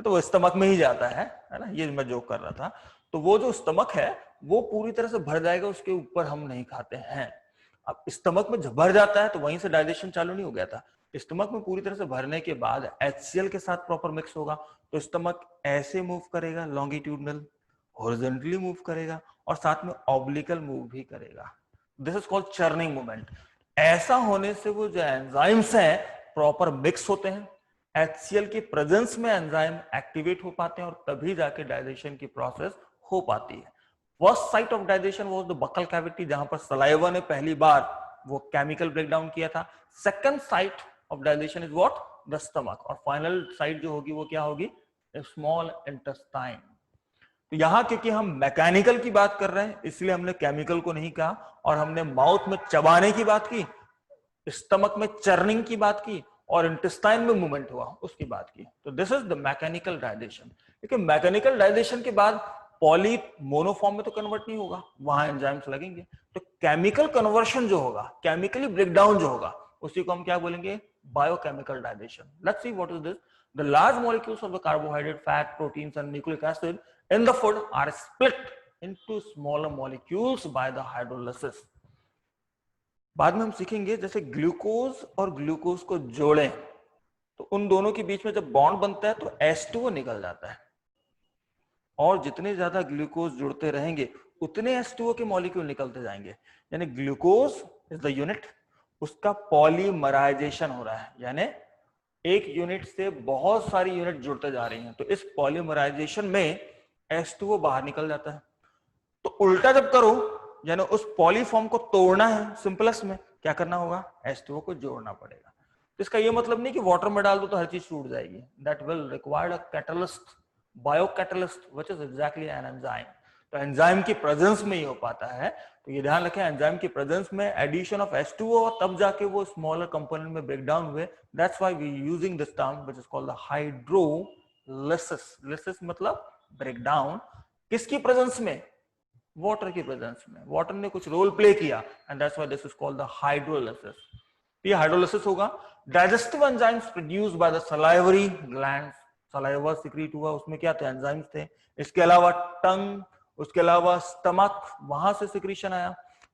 तो वो स्टमक में ही जाता है ना, ये मैं जोक कर रहा था। तो वो जो स्टमक है वो पूरी तरह से भर जाएगा, उसके ऊपर हम नहीं खाते हैं। अब स्टमक में जब भर जाता है तो वहीं से डाइजेशन चालू नहीं हो गया था। स्टमक में पूरी तरह से भरने के बाद HCl के साथ प्रॉपर मिक्स होगा, तो स्टमक ऐसे मूव करेगा, लॉन्गिट्यूडनल, हॉरिजॉन्टली मूव करेगा और साथ में ऑब्लिकल मूव भी करेगा। This is called churning movement. ऐसा होने से वो जो एंजाइम्स हैं प्रॉपर मिक्स होते हैं, HCl की प्रेजेंस में एंजाइम एक्टिवेट हो पाते हैं और तभी जाके डाइजेशन की प्रोसेस हो पाती है। First sight of digestion was the buccal cavity, जहां पर सलाइवा ने पहली बार वो केमिकल ब्रेकडाउन किया था। Second site of digestion is what? The stomach. और फाइनल साइट जो होगी वो क्या होगी? Small intestine. तो यहां क्योंकि हम मैकेनिकल की बात कर रहे हैं इसलिए हमने केमिकल को नहीं कहा, और हमने माउथ में चबाने की बात की, स्टमक में चर्निंग की बात की, और इंटेस्टाइन में मूवमेंट हुआ उसकी बात की। तो this is the mechanical digestion. लेकिन मैकेनिकल डाइजेशन के बाद पॉली मोनोफॉर्म में तो कन्वर्ट नहीं होगा, वहां एंजाइम्स लगेंगे। तो केमिकल कन्वर्शन जो होगा, केमिकली ब्रेकडाउन जो होगा, उसी को हम क्या बोलेंगे? Biochemical digestion. Let's see what is this. The large molecules of the carbohydrate, fat, proteins and nucleic acid in the food are split into smaller molecules by the hydrolysis. बाद में हम सीखेंगे जैसे ग्लूकोज और ग्लूकोज को जोड़ें तो उन दोनों के बीच में जब बॉन्ड बनता है तो H2O निकल जाता है, और जितने ज्यादा ग्लूकोज जुड़ते रहेंगे उतने H2O के मॉलिक्यूल निकलते जाएंगे। यानी ग्लूकोज इज द यूनिट, उसका पॉलीमराइजेशन हो रहा है, यानी एक यूनिट से बहुत सारी यूनिट जुड़ते जा रही हैं, तो इस पॉलीमराइजेशन में H2O बाहर निकल जाता है। तो उल्टा जब करो, यानी उस पॉलीफॉर्म को तोड़ना है, सिंपलेस्ट में क्या करना होगा? H2O को जोड़ना पड़ेगा। तो इसका ये मतलब नहीं कि वाटर में डाल दो तो हर चीज छूट जाएगी। That will required a catalyst, biocatalyst, which is exactly an enzyme. तो एंजाइम की प्रेजेंस में ही हो पाता है। तो ये ध्यान रखें, एंजाइम की प्रेजेंस में एडिशन ऑफ H2O, तब जाके वो स्मॉलर कंपोनेंट में ब्रेक डाउन हुए। That's why we using this term which is called the hydrolysis. Lysis मतलब ब्रेक डाउन, किसकी प्रेजेंस में? वाटर की प्रेजेंस में। वाटर ने कुछ रोल प्ले किया, and that's why this is called the hydrolysis. ये हाइड्रोलिसिस होगा। Digestive enzymes produced by the salivary glands, saliva secrete हुआ, उसमें क्या थे? एंजाइम्स थे। इसके अलावा टंग, उसके अलावा स्टमक, वहां से सिक्रीशन आया,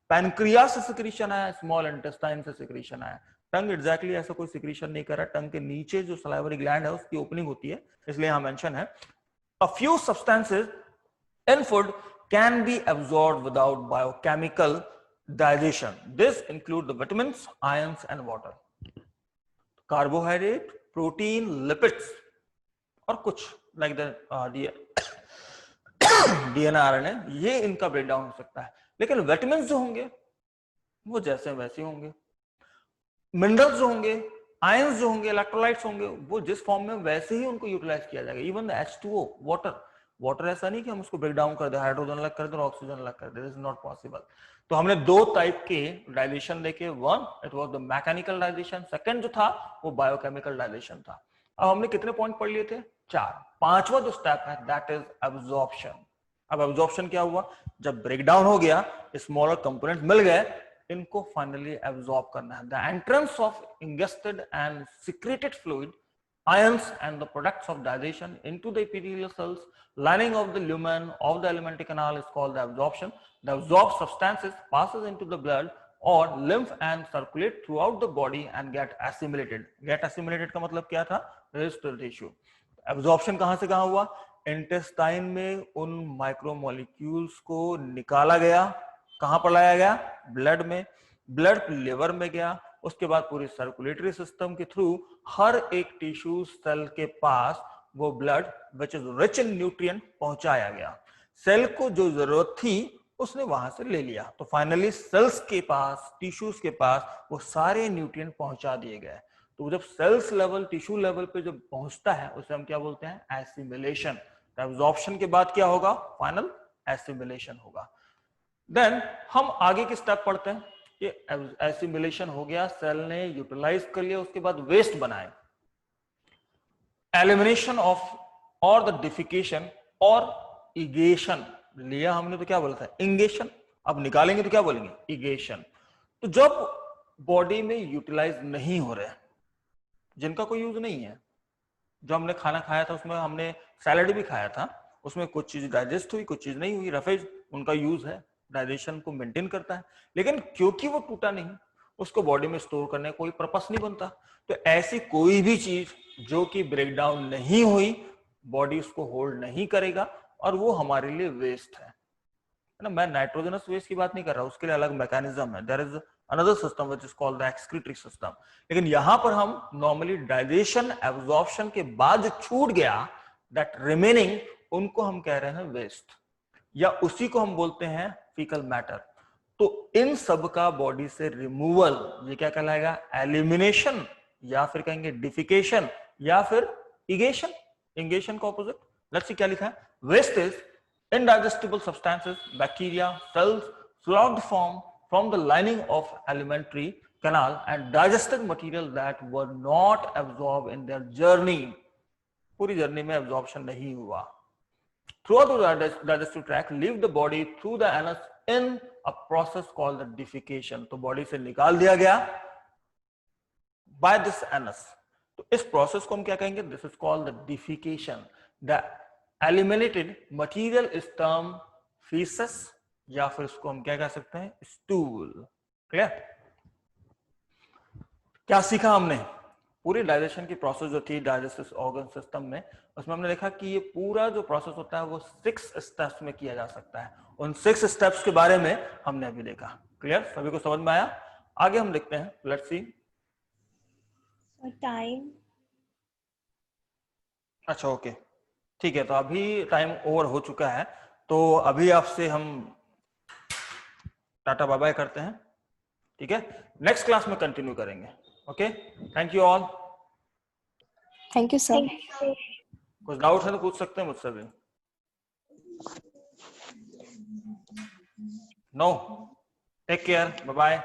पैनक्रियास से सिक्रीशन आया, स्मॉल इंटेस्टाइन से सिक्रीशन आया। टंग एग्जैक्टली ऐसा कोई सिक्रीशन नहीं कर रहा, टंग के नीचे जो सलाइवरी ग्लैंड है उसकी ओपनिंग होती है, इसलिए यहां मेंशन है। A few substances in food can be absorbed without biochemical digestion. This include the vitamins, ions and water. Carbohydrate, protein, lipids और कुछ like the DNA, RNA, ये इनका ब्रेकडाउन हो सकता है। लेकिन विटामिन जो होंगे वो जैसे वैसे होंगे, मिनरल्स जो होंगे, आयंस जो होंगे, इलेक्ट्रोलाइट्स होंगे, वो जिस फॉर्म में वैसे ही उनको यूटिलाइज किया जाएगा। Even the H2O, water, water ऐसा नहीं कि हम उसको ब्रेक डाउन कर दे, हाइड्रोजन अलग कर दे और ऑक्सीजन अलग कर दे, दिस इज नॉट पॉसिबल। तो हमने दो टाइप के डाइजेशन देखे, one it was the mechanical digestion, second जो था वो बायोकेमिकल डाइजेशन था। अब हमने कितने पॉइंट पढ़ लिए थे? 4। पांचवा जो स्टेप है दैट इज एब्जॉर्प्शन। अब एब्जॉर्प्शन क्या हुआ? जब ब्रेक डाउन हो गया, स्मॉलर कंपोनेंट मिल गए, इनको फाइनली एब्जॉर्ब करना है। The entrance of ingested and secreted fluid, ions and the products of digestion into the epithelial cells lining of the lumen of the alimentary canal is called the absorption. The absorbed substances passes into the blood or lymph and circulate throughout the body and get assimilated. Get assimilated का मतलब क्या था? Register tissue. Absorption कहां से कहां हुआ? Intestine में उन माइक्रोमोलिक्यूल्स को निकाला गया, कहां पर लाया गया? ब्लड में, ब्लड लिवर में गया, उसके बाद पूरी सर्कुलेटरी सिस्टम के थ्रू हर एक टिश्यू सेल के पास वो blood which is rich in nutrient पहुंचाया गया। सेल को जो जरूरत थी उसने वहां से ले लिया, तो फाइनली सेल्स के पास, टिश्यूज के पास वो सारे न्यूट्रिएंट पहुंचा दिए गए। तो जब सेल्स लेवल, टिश्यू लेवल पे जब पहुंचता है उसे हम क्या बोलते हैं? एसिमिलेशन। एब्जॉर्प्शन के बाद क्या होगा? फाइनल एसिमिलेशन होगा। देन हम आगे की स्टेप पढ़ते हैं। ये एसिमिलेशन हो गया, सेल ने यूटिलाइज कर लिया, उसके बाद वेस्ट बनाए। एलिमिनेशन ऑफ और द डिफिकेशन और इगेशन लिया हमने तो क्या बोला था? इंगेशन। अब निकालेंगे तो क्या बोलेंगे? इगेशन। तो जब बॉडी में यूटिलाइज नहीं हो रहे, जिनका कोई यूज नहीं है, जो हमने खाना खाया था उसमें हमने सैलेड भी खाया था, उसमें कुछ चीज डाइजेस्ट हुई, कुछ चीज नहीं हुई, रफेज उनका यूज है, डाइजेशन को मेंटेन करता है, लेकिन क्योंकि वो टूटा नहीं, उसको बॉडी में स्टोर करने का कोई पर्पस नहीं बनता। तो ऐसी कोई भी चीज जो कि ब्रेक डाउन नहीं हुई, बॉडी उसको होल्ड नहीं करेगा और वो हमारे लिए वेस्ट है ना। मैं नाइट्रोजनस वेस्ट की बात नहीं कर रहा, उसके लिए अलग मैकेनिज्म है, there is another system which is called the excretory system. लेकिन यहां पर हम नॉर्मली डाइजेशन, एब्जॉर्प्शन के बाद जो छूट गया, दैट रिमेनिंग, उनको हम कह रहे हैं वेस्ट, या उसी को हम बोलते हैं फीकल मैटर। तो इन सब का बॉडी से रिमूवल, ये क्या कहलाएगा? एलिमिनेशन, या फिर कहेंगे डिफिकेशन, या फिर इगेशन। इंगेशन का ऑपोजिट लेट्स सी क्या लिखा है? Waste is indigestible substances, bacteria, cells throughout the form from the lining of alimentary canal and digested material that were not absorbed in their journey. पूरी journey में absorption नहीं हुआ। Throughout the digestive tract, leave the body through the anus in a process called the defecation. तो body से निकाल दिया गया by this anus. तो इस प्रोसेस को हम क्या कहेंगे? This is called the defecation. The eliminated material is termed feces, या फिर इसको हम क्या कह सकते हैं? स्टूल। क्लियर? क्या सीखा हमने? पूरी डाइजेशन की प्रोसेस जो थी डाइजेस्टिव ऑर्गन सिस्टम में, उसमें हमने देखा कि ये पूरा जो प्रोसेस होता है वो 6 स्टेप्स में किया जा सकता है। उन 6 स्टेप्स के बारे में हमने अभी देखा। क्लियर? सभी को समझ में आया? आगे हम देखते हैं, लेट्स सी। टाइम। अच्छा, ओके, ठीक है। तो अभी टाइम ओवर हो चुका है, तो अभी आपसे हम टाटा बाय बाय करते हैं। ठीक है, नेक्स्ट क्लास में कंटिन्यू करेंगे। Okay, thank you all. Thank you sir. कुछ डाउट है तो पूछ सकते हैं मुझसे भी। No, take care, bye bye.